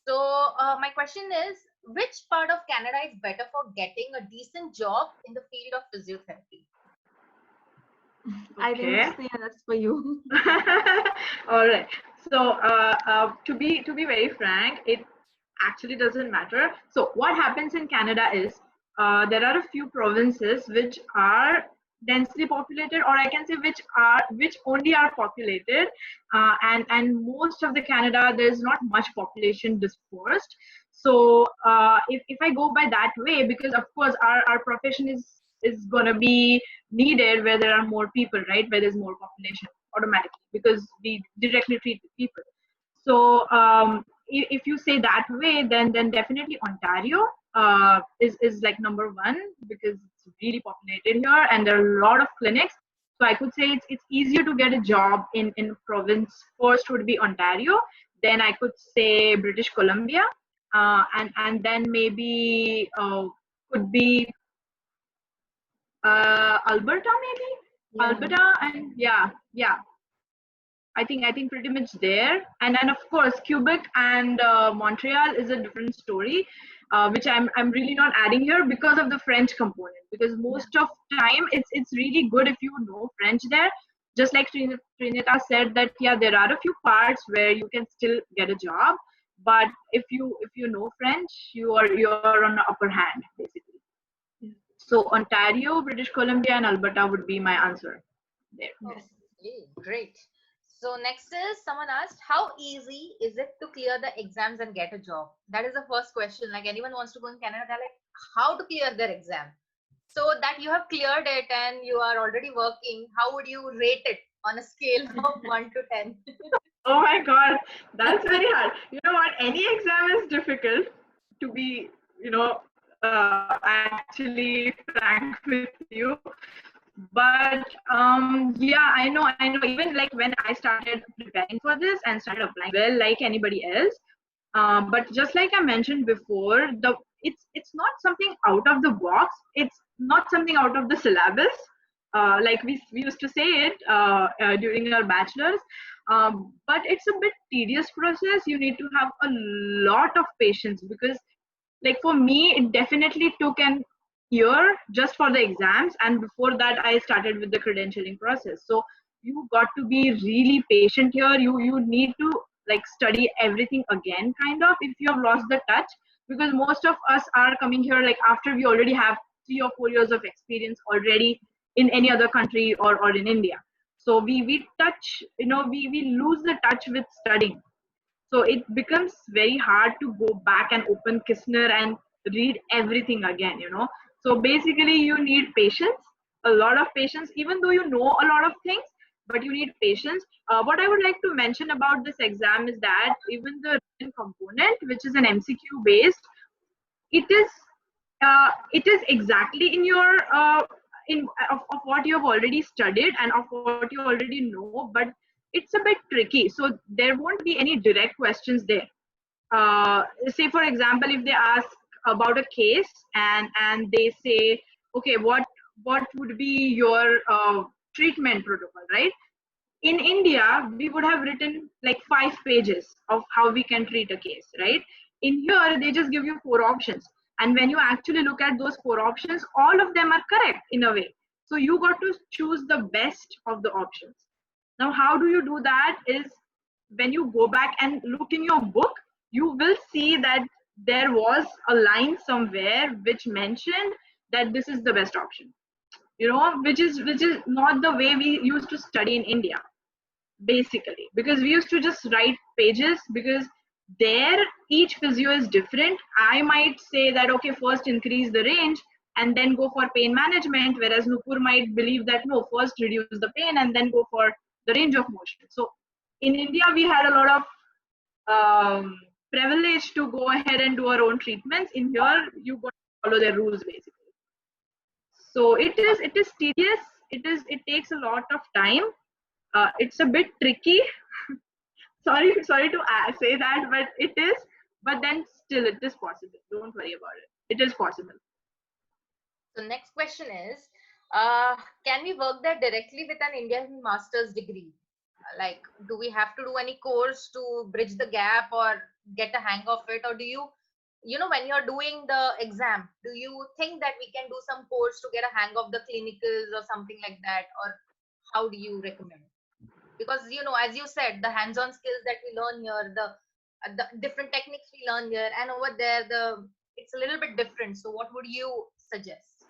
So my question is, which part of Canada is better for getting a decent job in the field of physiotherapy? I think, Okay. Sneha, that's for you. All right. So to be very frank, it actually doesn't matter. So what happens in Canada is there are a few provinces which are densely populated, or I can say which only are populated, and most of the Canada there is not much population dispersed. So if I go by that way, because of course our profession is gonna be needed where there are more people, right? Where there's more population automatically, because we directly treat the people. So if you say that way, then definitely Ontario is like number one, because it's really populated here and there are a lot of clinics. So I could say it's easier to get a job in province. First would be Ontario, then I could say British Columbia, and then maybe could be Alberta, maybe Yeah. Alberta, and yeah, I think pretty much there. And then of course Quebec and Montreal is a different story, which I'm really not adding here because of the French component. Because most of time it's really good if you know French there. Just like Trinita said that yeah, there are a few parts where you can still get a job, but if you know French, you're on the upper hand basically. So Ontario, British Columbia, and Alberta would be my answer there. Yes. Okay, great. So next is someone asked, how easy is it to clear the exams and get a job? That is the first question. Like anyone wants to go in Canada, they're like, how to clear their exam? So that you have cleared it and you are already working, how would you rate it on a scale of 1 to 10? Oh my God, that's very hard. You know what? Any exam is difficult, to be, actually frank with you. But yeah, I know. Even like when I started preparing for this and started applying well, like anybody else. But just like I mentioned before, it's not something out of the box. It's not something out of the syllabus. Like we used to say it during our bachelor's. But it's a bit tedious process. You need to have a lot of patience, because like for me it definitely took an year just for the exams, and before that I started with the credentialing process. So you got to be really patient here. You need to like study everything again, kind of, if you have lost the touch, because most of us are coming here like after we already have 3 or 4 years of experience already in any other country, or in India. So we touch, we lose the touch with studying. So it becomes very hard to go back and open Kistner and read everything again, So basically you need patience, a lot of patience, even though you know a lot of things, but you need patience. What I would like to mention about this exam is that even the written component, which is an MCQ based, it is exactly in your of what you have already studied and of what you already know, but it's a bit tricky. So there won't be any direct questions there. Say for example, if they ask about a case, and they say, okay, what would be your treatment protocol, right? In India, we would have written like 5 pages of how we can treat a case, right? In here, they just give you 4 options. And when you actually look at those 4 options, all of them are correct in a way. So you got to choose the best of the options. Now, how do you do that is when you go back and look in your book, you will see that there was a line somewhere which mentioned that this is the best option, which is not the way we used to study in India, basically, because we used to just write pages, because there each physio is different. I might say that okay, first increase the range and then go for pain management, whereas Nupur might believe that no, first reduce the pain and then go for the range of motion. So in India we had a lot of privilege to go ahead and do our own treatments. In here you got to follow their rules, basically. So it is tedious. It takes a lot of time. It's a bit tricky. sorry to say that, but it is. But then still, it is possible. Don't worry about it. It is possible. So next question is, can we work there directly with an Indian master's degree? Like, do we have to do any course to bridge the gap or get a hang of it? Or do you, when you're doing the exam, do you think that we can do some course to get a hang of the clinicals or something like that? Or how do you recommend? Because, as you said, the hands-on skills that we learn here, the different techniques we learn here, and over there, it's a little bit different. So what would you suggest?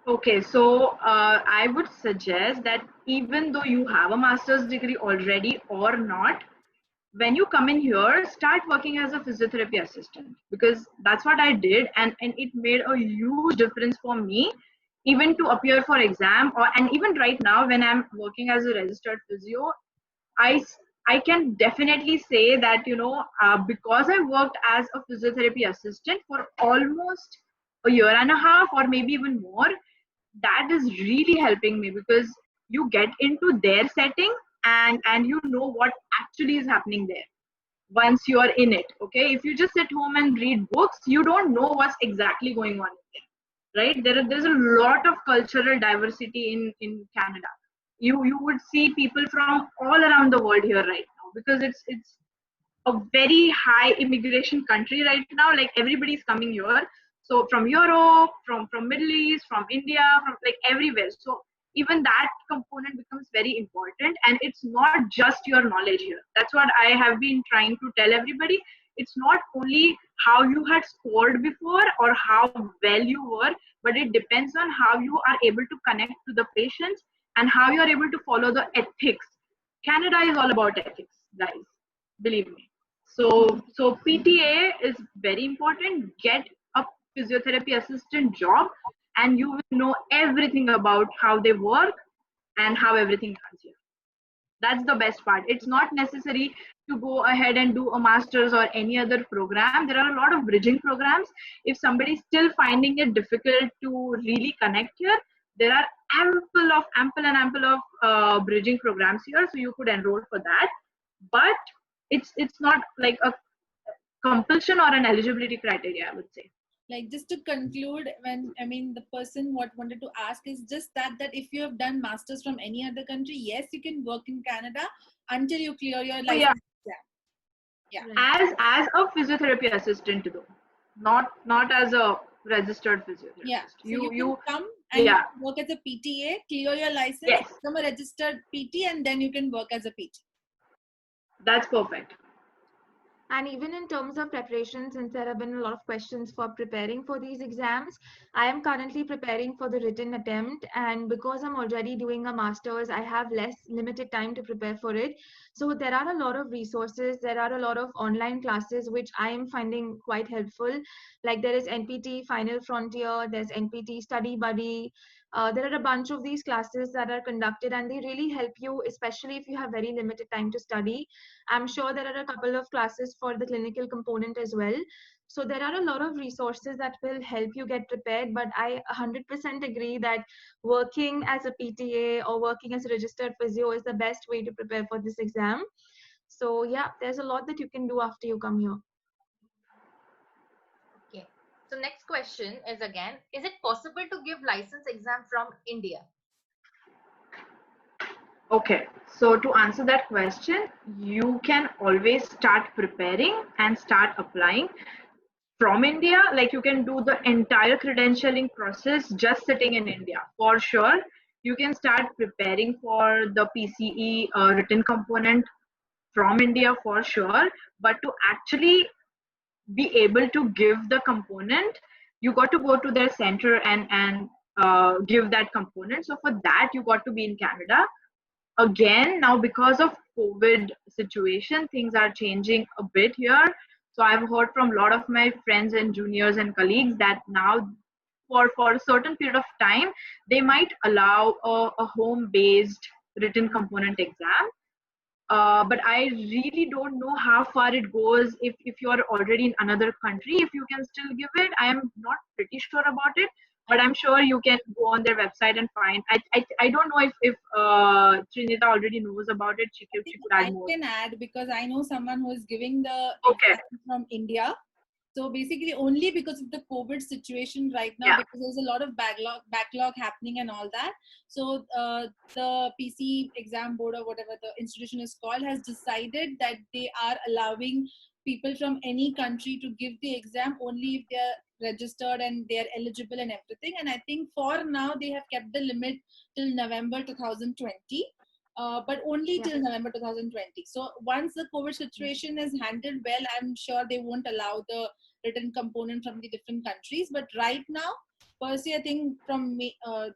Okay, so I would suggest that even though you have a master's degree already or not, when you come in here, start working as a physiotherapy assistant, because that's what I did, and it made a huge difference for me, even to appear for exam, and even right now when I'm working as a registered physio, I I can definitely say that because I worked as a physiotherapy assistant for almost a year and a half or maybe even more, that is really helping me, because you get into their setting, and you know what actually is happening there once you are in it. Okay, if you just sit home and read books, you don't know what's exactly going on in there, right? There's a lot of cultural diversity in Canada. You would see people from all around the world here right now, because it's a very high immigration country right now. Like everybody's coming here, so from Europe, from Middle East, from India, from like everywhere. So even that component becomes very important, and it's not just your knowledge here. That's what I have been trying to tell everybody. It's not only how you had scored before or how well you were, but it depends on how you are able to connect to the patients and how you are able to follow the ethics. Canada is all about ethics, guys, believe me. So PTA is very important. Get a physiotherapy assistant job, and you will know everything about how they work and how everything runs here. That's the best part. It's not necessary to go ahead and do a master's or any other program. There are a lot of bridging programs. If somebody's still finding it difficult to really connect here, there are ample of bridging programs here, so you could enroll for that. But it's not like a compulsion or an eligibility criteria, I would say. Like, just to conclude, when I mean the person what wanted to ask is just that if you have done masters from any other country, yes, you can work in Canada until you clear your license exam. Yeah. Right. As a physiotherapy assistant though, not as a registered physiotherapist. Yeah. So you can come and yeah. you can work as a PTA, clear your license, Yes. become a registered PT, and then you can work as a PT. That's perfect. And even in terms of preparation, since there have been a lot of questions for preparing for these exams, I am currently preparing for the written attempt. And because I'm already doing a master's, I have limited time to prepare for it. So there are a lot of resources. There are a lot of online classes, which I am finding quite helpful. Like there is NPT Final Frontier, there's NPT Study Buddy. There are a bunch of these classes that are conducted, and they really help you, especially if you have very limited time to study. I'm sure there are a couple of classes for the clinical component as well. So there are a lot of resources that will help you get prepared, but I 100% agree that working as a PTA or working as a registered physio is the best way to prepare for this exam. So yeah, there's a lot that you can do after you come here. Okay. So next question is again, is it possible to give license exam from India? Okay, so to answer that question, you can always start preparing and start applying from India. Like you can do the entire credentialing process just sitting in India for sure. You can start preparing for the PCE written component from India for sure. But to actually be able to give the component, you got to go to their center and give that component. So for that, you got to be in Canada. Again, now because of COVID situation, things are changing a bit here. So I've heard from a lot of my friends and juniors and colleagues that now for a certain period of time, they might allow a home-based written component exam. But I really don't know how far it goes if you're already in another country, if you can still give it. I am not pretty sure about it, but I'm sure you can go on their website and find. I don't know if Trinita already knows about it. She could add more. I can add because I know someone who is giving the Okay. exam from India. So basically only because of the COVID situation right now, Yeah. because there's a lot of backlog happening and all that. So the PC exam board or whatever the institution is called has decided that they are allowing people from any country to give the exam only if they're registered and they're eligible and everything. And I think for now they have kept the limit till November 2020. But only till November 2020. So once the COVID situation is handled well, I'm sure they won't allow the written component from the different countries. But right now, Percy, I think from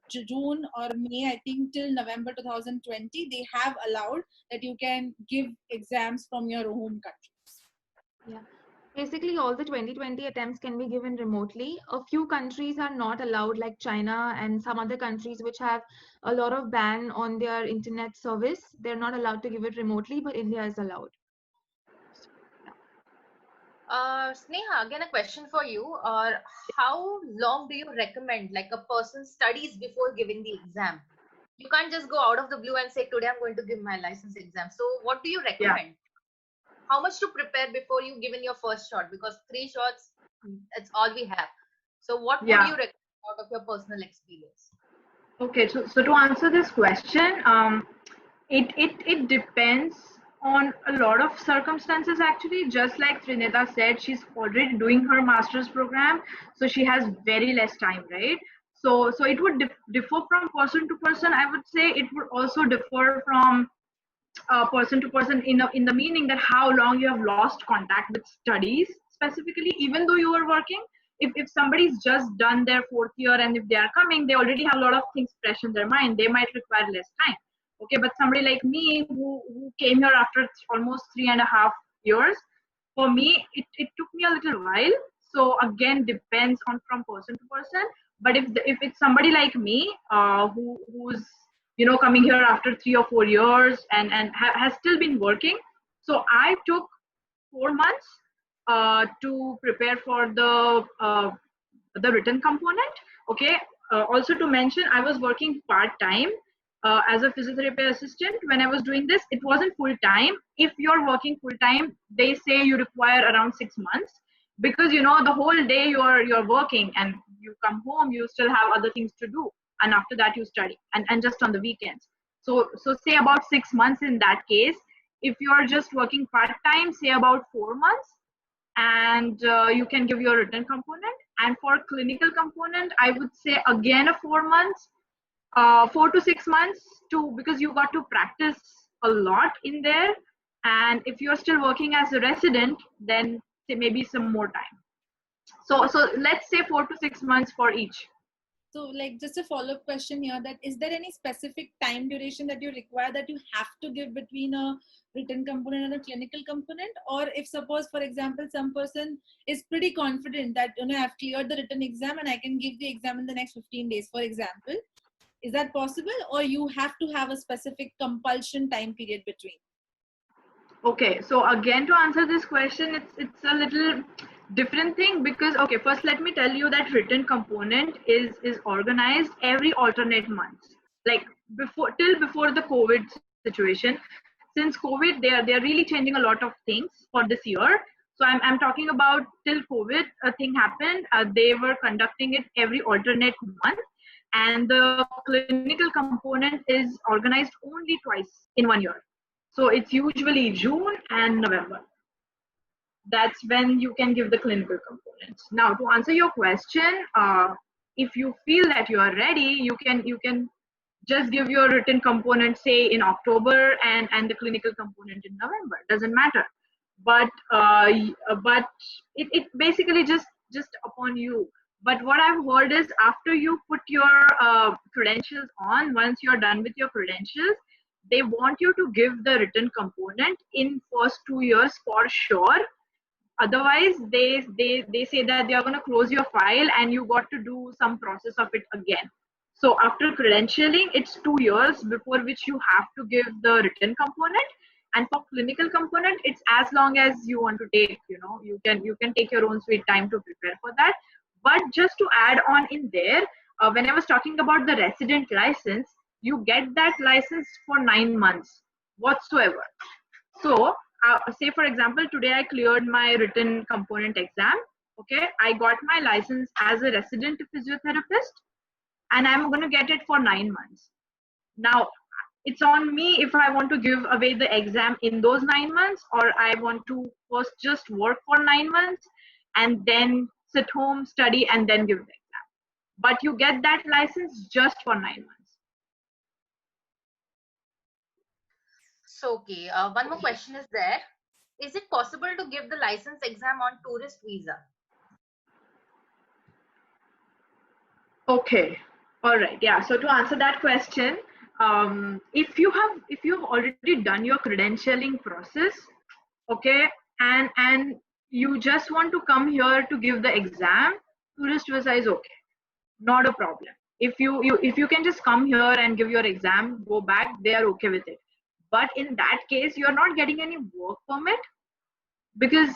June or May, I think till November 2020, they have allowed that you can give exams from your home countries. Yeah. Basically, all the 2020 attempts can be given remotely. A few countries are not allowed, like China and some other countries which have a lot of ban on their internet service. They're not allowed to give it remotely, but India is allowed. Sneha, again a question for you. How long do you recommend like a person studies before giving the exam? You can't just go out of the blue and say, today I'm going to give my license exam. So what do you recommend? How much to prepare before you give in your first shot? Because 3 shots, it's all we have. So what would you recommend out of your personal experience? Okay, so to answer this question, it depends on a lot of circumstances actually. Just like Trinita said, she's already doing her master's program, so she has very less time, right? So it would differ from person to person. I would say it would also differ from person to person in the meaning that how long you have lost contact with studies specifically, even though you are working. If somebody's just done their 4th year and if they are coming, they already have a lot of things fresh in their mind, they might require less time. Okay, but somebody like me who came here after almost 3.5 years, for me it took me a little while. So again, depends on from person to person. But if it's somebody like me who's coming here after 3 or 4 years and has still been working. So I took 4 months to prepare for the written component. Okay. Also to mention, I was working part-time as a physiotherapy assistant. When I was doing this, it wasn't full-time. If you're working full-time, they say you require around 6 months, because the whole day you're working, and you come home, you still have other things to do, and after that you study, and just on the weekends. So say about 6 months in that case. If you're just working part-time, say about 4 months, and you can give your written component. And for clinical component, I would say again a 4 months, 4 to 6 months too, because you got to practice a lot in there. And if you're still working as a resident, then say maybe some more time. So let's say 4 to 6 months for each. So like just a follow-up question here, that is there any specific time duration that you require that you have to give between a written component and a clinical component? Or if suppose, for example, some person is pretty confident that, I've cleared the written exam and I can give the exam in the next 15 days, for example, is that possible? Or you have to have a specific compulsion time period between? Okay, so again, to answer this question, it's a little different thing, because okay, first let me tell you that written component is organized every alternate months, like before the COVID situation. Since COVID, they are really changing a lot of things for this year. So I'm talking about till COVID a thing happened. They were conducting it every alternate month, and the clinical component is organized only twice in 1 year. So it's usually June and November. That's when you can give the clinical components. Now, to answer your question, if you feel that you are ready, you can just give your written component, say in October, and the clinical component in November. Doesn't matter. But it basically just upon you. But what I've heard is, after you put your credentials on, once you're done with your credentials, they want you to give the written component in first 2 years for sure. Otherwise, they say that they are going to close your file and you got to do some process of it again. So after credentialing, it's 2 years before which you have to give the written component. And for clinical component, it's as long as you want to take. You can take your own sweet time to prepare for that. But just to add on in there, when I was talking about the resident license, you get that license for 9 months whatsoever. So say for example, today I cleared my written component exam. Okay, I got my license as a resident physiotherapist, and I'm going to get it for 9 months. Now it's on me if I want to give away the exam in those 9 months, or I want to first just work for 9 months and then sit home, study, and then give the exam. But you get that license just for 9 months. So, okay, one more question is there. Is it possible to give the license exam on tourist visa? Okay, all right, yeah. So to answer that question, if you've already done your credentialing process, okay, and you just want to come here to give the exam, tourist visa is okay, not a problem. If you can just come here and give your exam, go back, they are okay with it. But in that case, you're not getting any work permit, because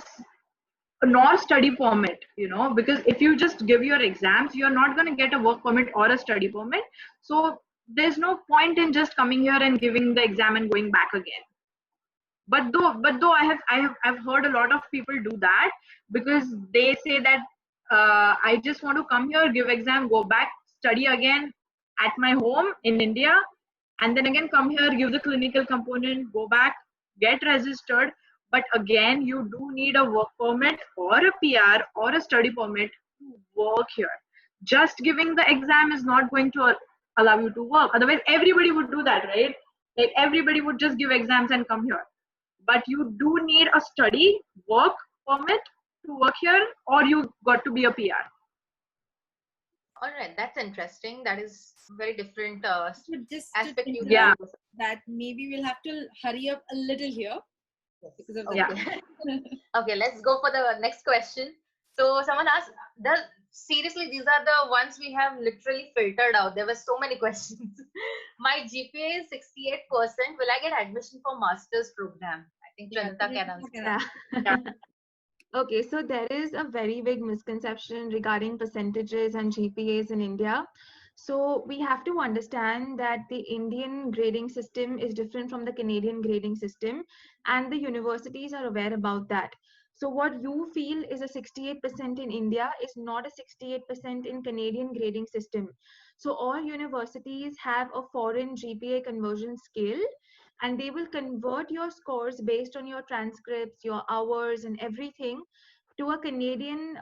nor study permit, because if you just give your exams, you're not going to get a work permit or a study permit. So there's no point in just coming here and giving the exam and going back again. But though I've heard a lot of people do that, because they say that I just want to come here, give exam, go back, study again at my home in India, and then again come here, give the clinical component, go back, get registered. But again, you do need a work permit or a PR or a study permit to work here. Just giving the exam is not going to allow you to work. Otherwise, everybody would do that, right? Like everybody would just give exams and come here. But you do need a study work permit to work here, or you got to be a PR. All right, that's interesting. That is very different Just aspect. Yeah. That maybe we'll have to hurry up a little here. Because of okay. Okay, let's go for the next question. So someone asked, seriously, these are the ones we have literally filtered out. There were so many questions. My GPA is 68%. Will I get admission for master's program? I think Yeah, Chanita can answer. Yeah. Yeah. Okay, so there is a very big misconception regarding percentages and GPAs in India. So we have to understand that the Indian grading system is different from the Canadian grading system, and the universities are aware about that. So what you feel is a 68% in India is not a 68% in Canadian grading system. So all universities have a foreign GPA conversion scale, and they will convert your scores based on your transcripts, your hours, and everything to a Canadian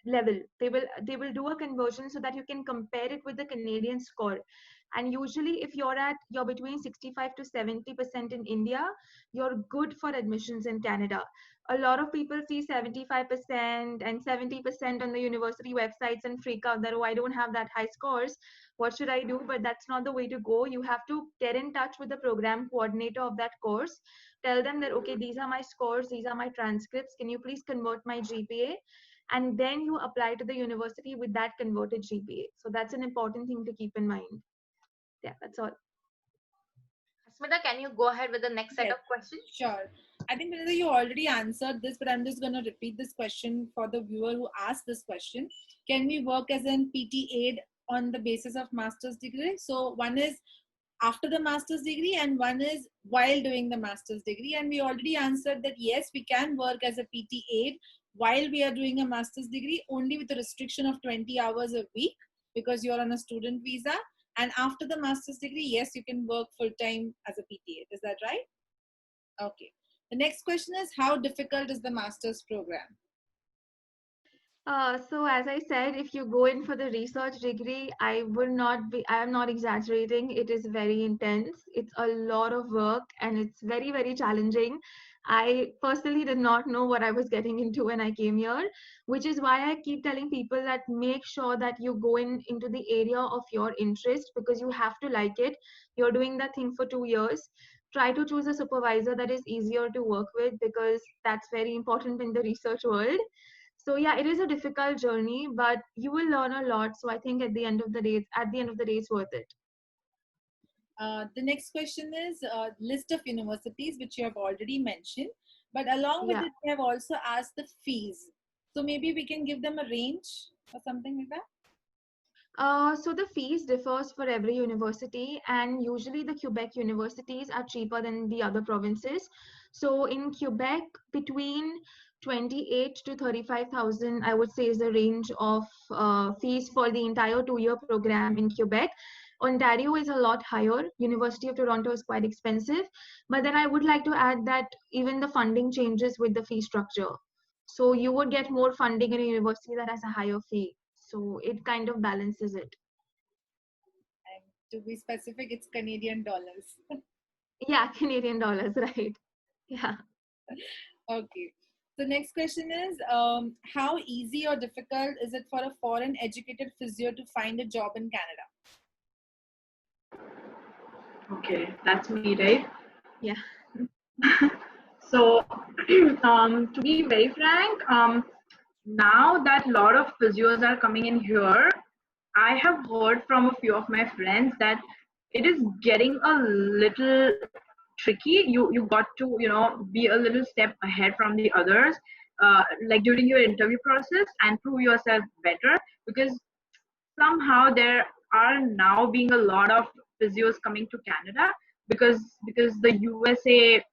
level. They will do a conversion so that you can compare it with the Canadian score. And usually, if you're between 65 to 70% in India, you're good for admissions in Canada. A lot of people see 75% and 70% on the university websites and freak out that, oh, I don't have that high scores. What should I do? But that's not the way to go. You have to get in touch with the program coordinator of that course, tell them that, okay, these are my scores, these are my transcripts, can you please convert my GPA? And then you apply to the university with that converted GPA. So that's an important thing to keep in mind. Yeah, that's all. Asmita, can you go ahead with the next set Yes. of questions? Sure. I think Vinita, you already answered this, but I'm just going to repeat this question for the viewer who asked this question. Can we work as an PT aid on the basis of master's degree? So one is after the master's degree and one is while doing the master's degree. And we already answered that yes, we can work as a PT aid while we are doing a master's degree, only with a restriction of 20 hours a week because you're on a student visa. And after the master's degree, yes, you can work full-time as a PT aid. Is that right? Okay. The next question is, how difficult is the master's program? So as I said, if you go in for the research degree, I am not exaggerating. It is very intense. It's a lot of work and it's very, very challenging. I personally did not know what I was getting into when I came here, which is why I keep telling people that make sure that you go into the area of your interest, because you have to like it. You're doing that thing for 2 years. Try to choose a supervisor that is easier to work with, because that's very important in the research world. So yeah, it is a difficult journey, but you will learn a lot. So I think at the end of the day, it's worth it. The next question is list of universities, which you have already mentioned, but along with Yeah. it, they have also asked the fees. So maybe we can give them a range or something like that. So the fees differs for every university, and usually the Quebec universities are cheaper than the other provinces. So in Quebec, between 28 to 35,000, I would say, is the range of fees for the entire 2-year program in Quebec. Ontario is a lot higher. University of Toronto is quite expensive. But then I would like to add that even the funding changes with the fee structure. So you would get more funding in a university that has a higher fee. So it kind of balances it. And to be specific, it's Canadian dollars. Yeah, Canadian dollars, right? Yeah. Okay. The next question is, how easy or difficult is it for a foreign educated physio to find a job in Canada? Okay, that's me, right? Yeah. So, to be very frank, now that a lot of physios are coming in here, I have heard from a few of my friends that it is getting a little tricky. You got to be a little step ahead from the others, like during your interview process, and prove yourself better, because somehow there are now being a lot of physios coming to Canada because the USA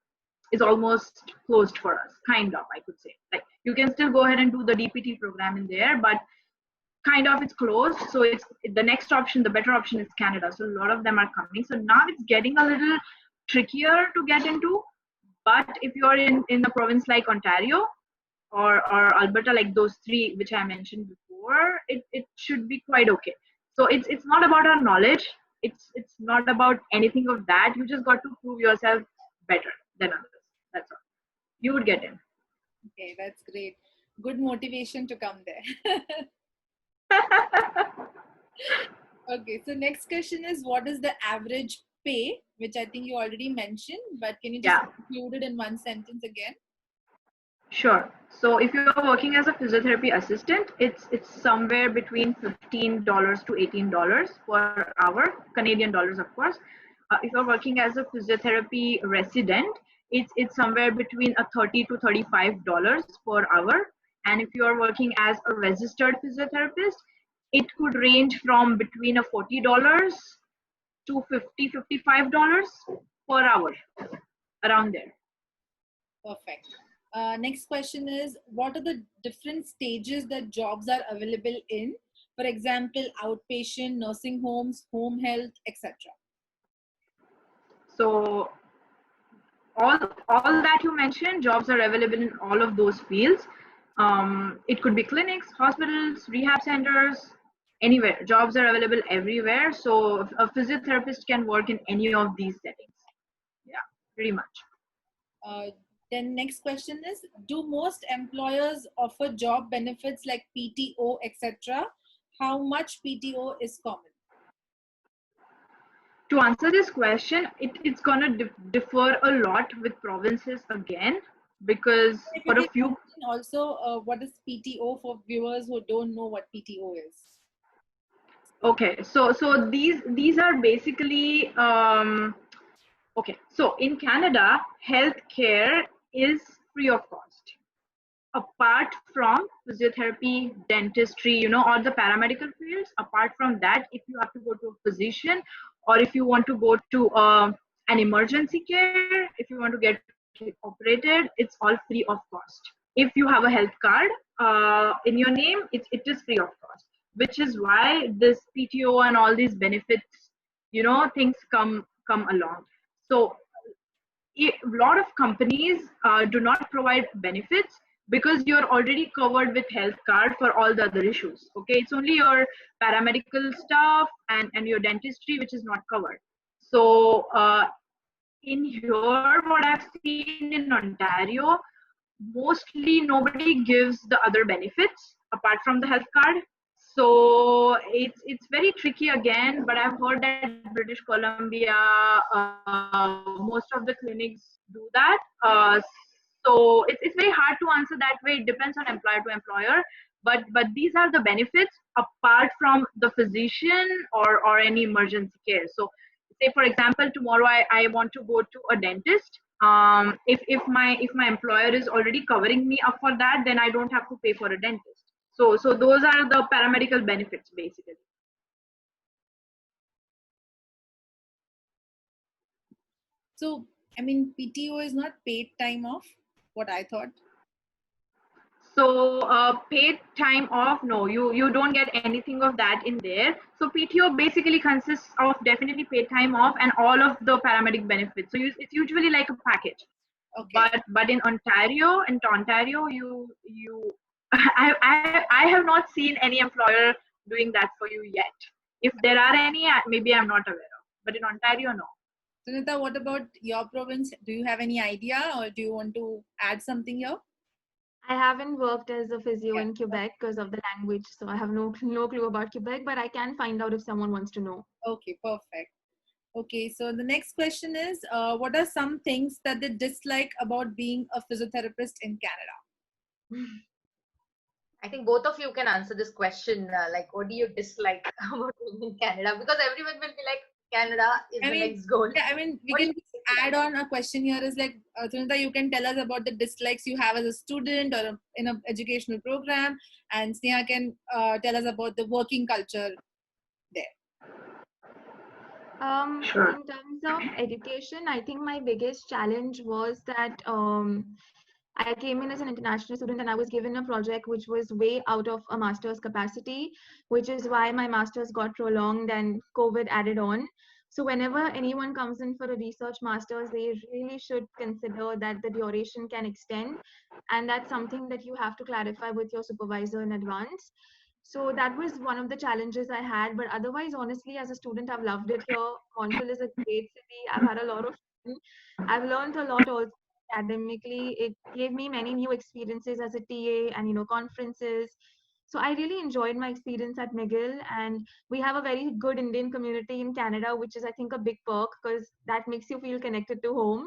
is almost closed for us, kind of, I could say. Like, you can still go ahead and do the DPT program in there, but kind of it's closed. So it's the next option, the better option is Canada. So a lot of them are coming. So now it's getting a little trickier to get into. But if you're in a province like Ontario or Alberta, like those three which I mentioned before, it should be quite okay. So it's not about our knowledge. It's not about anything of that. You just got to prove yourself better than others. That's all. You would get in. Okay, that's great. Good motivation to come there. Okay, so next question is, what is the average pay, which I think you already mentioned, but can you just Yeah, include it in one sentence again? Sure. So if you're working as a physiotherapy assistant, it's somewhere between $15 to $18 per hour, Canadian dollars, of course. If you're working as a physiotherapy resident, it's somewhere between a $30 to $35 per hour. And if you're working as a registered physiotherapist, it could range from between a $40 to $55 per hour, around there. Perfect. Next question is, what are the different stages that jobs are available in? For example, outpatient, nursing homes, home health, etc. So all that you mentioned, jobs are available in all of those fields. It could be clinics, hospitals, rehab centers, anywhere. Jobs are available everywhere. So a physiotherapist can work in any of these settings. Yeah, pretty much. Then next question is, do most employers offer job benefits like PTO, etc.? How much PTO is common? To answer this question, it's gonna differ a lot with provinces again, because If for you a can few. mention also what is PTO for viewers who don't know what PTO is. Okay, so these are basically okay. So in Canada, healthcare is free of cost, apart from physiotherapy, dentistry, or the paramedical fields. Apart from that, if you have to go to a physician, or if you want to go to an emergency care, if you want to get operated, it's all free of cost. If you have a health card in your name, it is free of cost, which is why this PTO and all these benefits, things come along. So a lot of companies do not provide benefits because you're already covered with health card for all the other issues. Okay, it's only your paramedical stuff and your dentistry which is not covered. So in here, what I've seen in Ontario, mostly nobody gives the other benefits apart from the health card. So it's very tricky again, but I've heard that British Columbia, most of the clinics do that. So it's very hard to answer that way. It depends on employer to employer, but these are the benefits apart from the physician or any emergency care. So say for example, tomorrow I want to go to a dentist. If my employer is already covering me up for that, then I don't have to pay for a dentist. So those are the paramedical benefits basically. So, I mean, PTO is not paid time off, what I thought. So paid time off, no, you don't get anything of that in there. So PTO basically consists of definitely paid time off and all of the paramedic benefits. So it's usually like a package. Okay. But in Ontario, you I have not seen any employer doing that for you yet. If there are any, maybe I'm not aware of. But in Ontario, no. Sunita, what about your province? Do you have any idea or do you want to add something here? I haven't worked as a physio Yeah. in Quebec because of the language, so I have no clue about Quebec, but I can find out if someone wants to know. Okay, perfect. Okay, so the next question is, what are some things that they dislike about being a physiotherapist in Canada? I think both of you can answer this question. Like, what do you dislike about being in Canada? Because everyone will be like, Canada is the next goal. Yeah, I mean, we What do can add on a question here is like, Sunita, you can tell us about the dislikes you have as a student or in an educational program, and Sneha can tell us about the working culture there. Sure. In terms of education, I think my biggest challenge was that I came in as an international student and I was given a project which was way out of a master's capacity, which is why my master's got prolonged and COVID added on. So whenever anyone comes in for a research master's, they really should consider that the duration can extend. And that's something that you have to clarify with your supervisor in advance. So that was one of the challenges I had. But otherwise, honestly, as a student, I've loved it here. Montreal is a great city. I've had a lot of fun. I've learned a lot also academically. It gave me many new experiences as a TA and conferences. So I really enjoyed my experience at McGill, and we have a very good Indian community in Canada, which is I think a big perk because that makes you feel connected to home.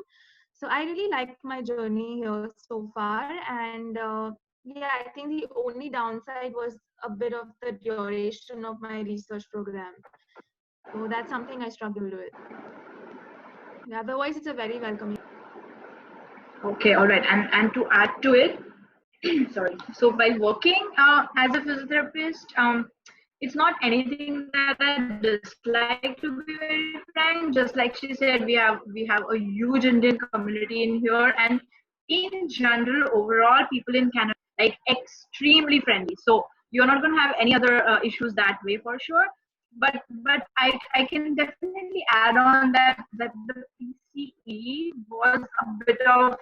So I really liked my journey here so far, and yeah, I think the only downside was a bit of the duration of my research program. So that's something I struggled with. Yeah, otherwise, it's a very welcoming. Okay, all right. And to add to it, sorry. So while working as a physiotherapist, it's not anything that I dislike, to be very frank. Just like she said, we have a huge Indian community in here, and in general, overall, people in Canada like extremely friendly. So you're not going to have any other issues that way for sure. But I can definitely add on that the PCE was a bit of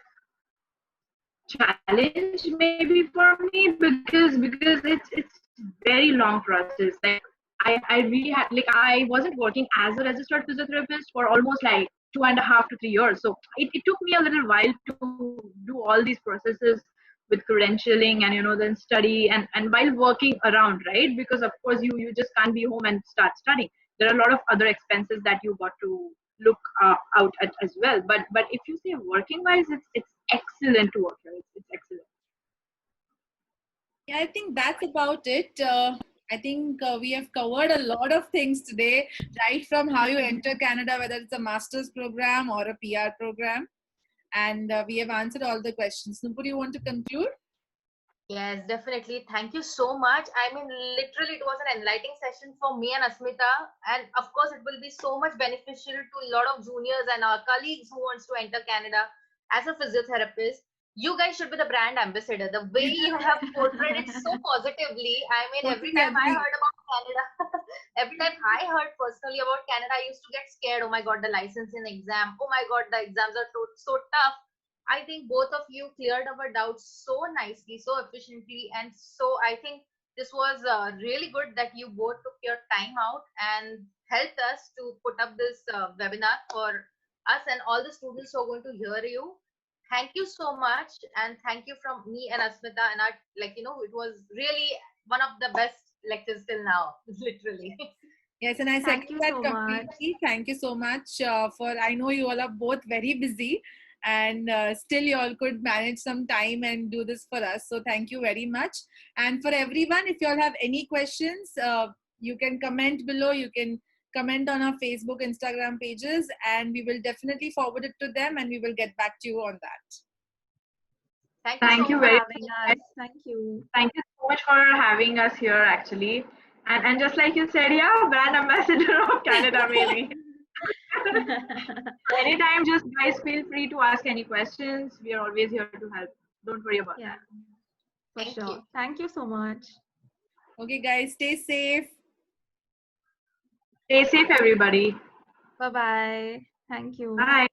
challenge maybe for me because it's very long process. Like I really had like I wasn't working as a registered physiotherapist for almost like 2.5 to 3 years. So it took me a little while to do all these processes with credentialing and then study and while working around, right? Because of course you just can't be home and start studying. There are a lot of other expenses that you got to look out at as well. But if you say working wise, it's excellent to work here. It's excellent. Yeah, I think that's about it. I think we have covered a lot of things today, right from how you enter Canada, whether it's a master's program or a PR program. And we have answered all the questions. Nupur, you want to conclude? Yes, definitely. Thank you so much. I mean, literally, it was an enlightening session for me and Asmita. And of course, it will be so much beneficial to a lot of juniors and our colleagues who wants to enter Canada as a physiotherapist. You guys should be the brand ambassador. The way you have portrayed it so positively. I mean, every Totally time I agree. heard about Canada, every time I heard personally about Canada, I used to get scared. Oh my God, the licensing exam. Oh my God, the exams are so tough. I think both of you cleared our doubts so nicely, so efficiently, and so I think this was really good that you both took your time out and helped us to put up this webinar for us and all the students who are going to hear you. Thank you so much, and thank you from me and Asmita. And our, it was really one of the best lectures till now, literally. Yes, and I Thank second you that so much. completely. Thank you so much for, I know you all are both very busy and still you all could manage some time and do this for us. So thank you very much. And for everyone, if you all have any questions, you can comment below. You can comment on our Facebook, Instagram pages, and we will definitely forward it to them and we will get back to you on that. Thank you Thank so you Thank you for much. very having much. us. Thank you. Thank you so much for having us here actually. And just like you said, yeah, brand ambassador of Canada maybe. Anytime, just guys feel free to ask any questions. We are always here to help. Don't worry about Yeah, that. for Thank sure. you. Thank you so much. Okay, guys, stay safe. Stay safe, everybody. Bye bye. Thank you. Bye.